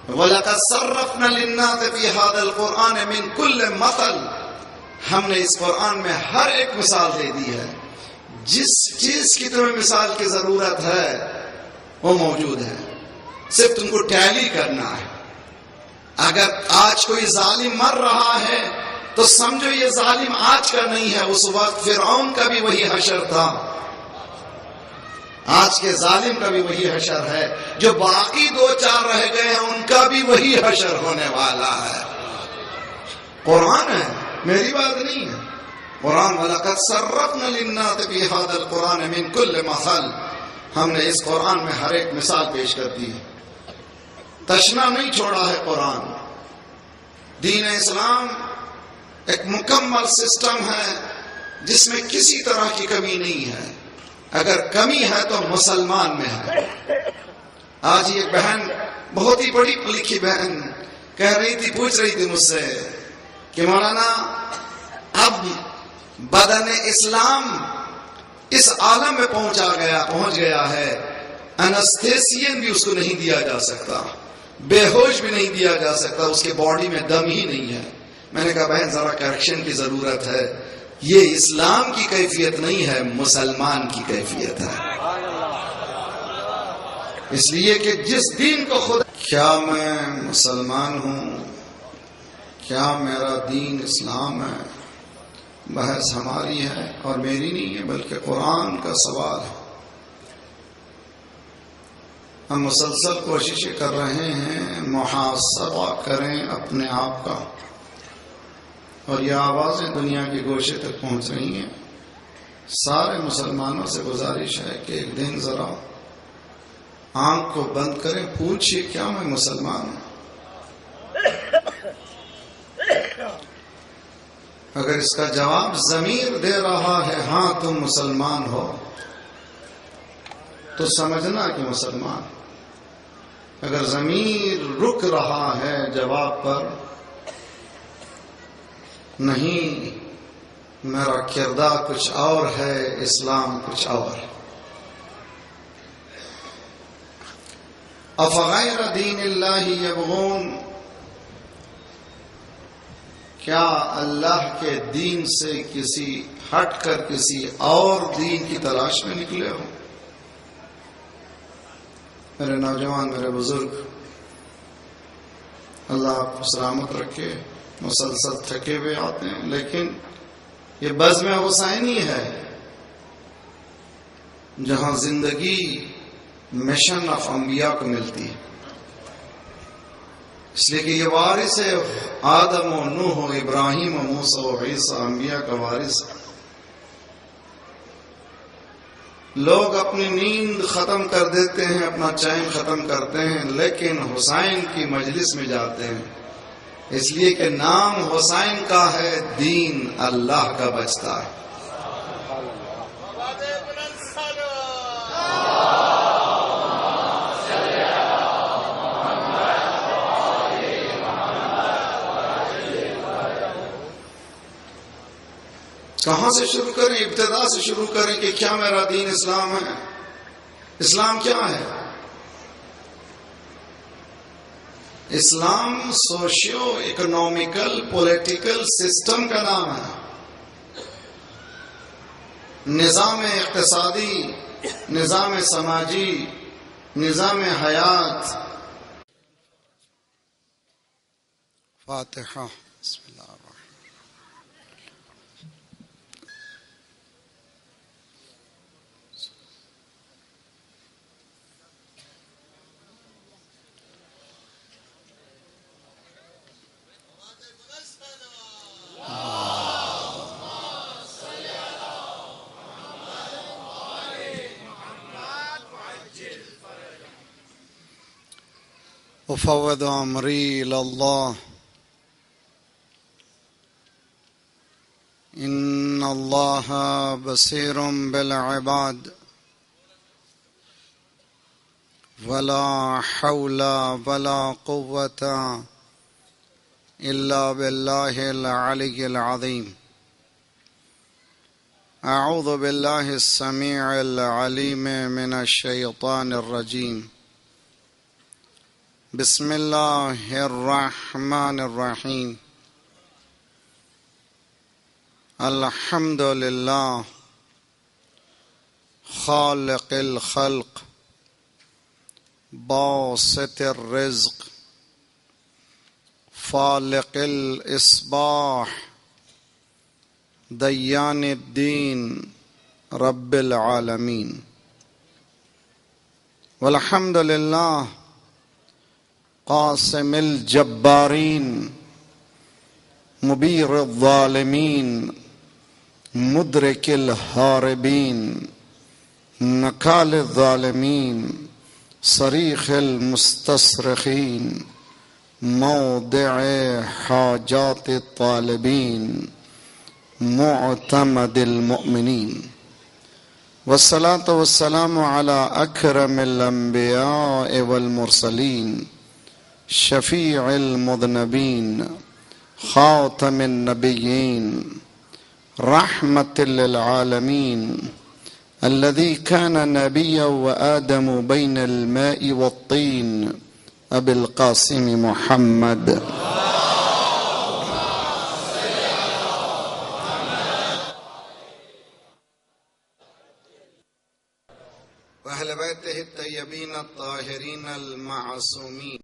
وَلَقَدْ صَرَّفْنَا لِلنَّاسِ فِي هَذَا الْقُرْآنِ مِنْ كُلِّ مَثَلٍ، ہم نے اس قرآن میں ہر ایک مثال دے دی ہے. جس چیز کی تمہیں مثال کی ضرورت ہے وہ موجود ہے، صرف تم کو ٹیلی کرنا ہے. اگر آج کوئی ظالم مر رہا ہے تو سمجھو یہ ظالم آج کا نہیں ہے، اس وقت فرعون کا بھی وہی حشر تھا، آج کے ظالم کا بھی وہی حشر ہے. جو باقی دو چار رہ گئے ہیں ان کا بھی وہی حشر ہونے والا ہے. قرآن ہے، میری بات نہیں ہے. قرآن وَلَقَدْ صَرَّفْنَا لِلنَّاسِ فِي هَذَا الْقُرْآنِ مِنْ كُلِّ مَثَلٍ، ہم نے اس قرآن میں ہر ایک مثال پیش کر دی. تشنا نہیں چھوڑا ہے قرآن. دین اسلام ایک مکمل سسٹم ہے جس میں کسی طرح کی کمی نہیں ہے. اگر کمی ہے تو مسلمان میں ہے. آج یہ بہن بہت ہی بڑی لکھی بہن کہہ رہی تھی، پوچھ رہی تھی مجھ سے کہ مولانا اب بدن اسلام اس عالم میں پہنچ گیا ہے، انستھیسین بھی اس کو نہیں دیا جا سکتا، بے ہوش بھی نہیں دیا جا سکتا، اس کے باڈی میں دم ہی نہیں ہے. میں نے کہا بہن ذرا کریکشن کی ضرورت ہے، یہ اسلام کی کیفیت نہیں ہے، مسلمان کی کیفیت ہے. اس لیے کہ جس دین کو خود، کیا میں مسلمان ہوں، کیا میرا دین اسلام ہے، بحث ہماری ہے اور میری نہیں ہے بلکہ قرآن کا سوال ہے. ہم مسلسل کوششیں کر رہے ہیں محاسبہ کریں اپنے آپ کا، اور یہ آوازیں دنیا کے گوشے تک پہنچ رہی ہیں. سارے مسلمانوں سے گزارش ہے کہ ایک دن ذرا آنکھ کو بند کریں، پوچھئے کیا میں مسلمان ہوں؟ اگر اس کا جواب ضمیر دے رہا ہے ہاں تم مسلمان ہو تو سمجھنا کہ مسلمان. اگر ضمیر رک رہا ہے جواب پر نہیں، میرا کردار کچھ اور ہے، اسلام کچھ اور ہے. افغیر دین اللہ یبغون، کیا اللہ کے دین سے کسی ہٹ کر کسی اور دین کی تلاش میں نکلے ہو؟ میرے نوجوان، میرے بزرگ، اللہ آپ کو سلامت رکھے. مسلسل تھکے ہوئے آتے ہیں لیکن یہ بزم حسینی ہے جہاں زندگی مشن آف انبیاء کو ملتی ہے. اس لیے کہ یہ وارث ہے آدم و نوح و ابراہیم و موسیٰ و عیسیٰ، انبیاء کا وارث ہے. لوگ اپنی نیند ختم کر دیتے ہیں، اپنا چین ختم کرتے ہیں، لیکن حسین کی مجلس میں جاتے ہیں، اس لیے کہ نام حسین کا ہے، دین اللہ کا بچتا ہے. کہاں سے شروع کریں؟ ابتدا سے شروع کریں کہ کیا میرا دین اسلام ہے. اسلام کیا ہے؟ اسلام سوشیو اکنومیکل پولیٹیکل سسٹم کا نام ہے. نظام اقتصادی، نظام سماجی، نظام حیات. فاتحہ. بسم اللہ الرحمن الرحیم. افوض امری الی اللہ ان اللہ بصیر بالعباد ولا حول ولا قوة إلا بالله العلي العظيم. أعوذ بالله السميع العليم من الشيطان الرجيم. بسم الله الرحمن الرحيم. الحمد لله خالق الخلق باسط الرزق فالق الإصباح ديان الدين رب العالمين. والحمد لله قاسم الجبارين مبير الظالمين مدرك الهاربين نكال الظالمين صريخ المستصرخين موضع حاجات الطالبين معتمد المؤمنين. والصلاة والسلام على أكرم الأنبياء والمرسلين شفيع المذنبين خاتم النبيين رحمة للعالمين الذي كان نبيا وآدم بين الماء والطين أبي القاسم محمد. وأهل بيته الطيبين الطاهرين المعصومين.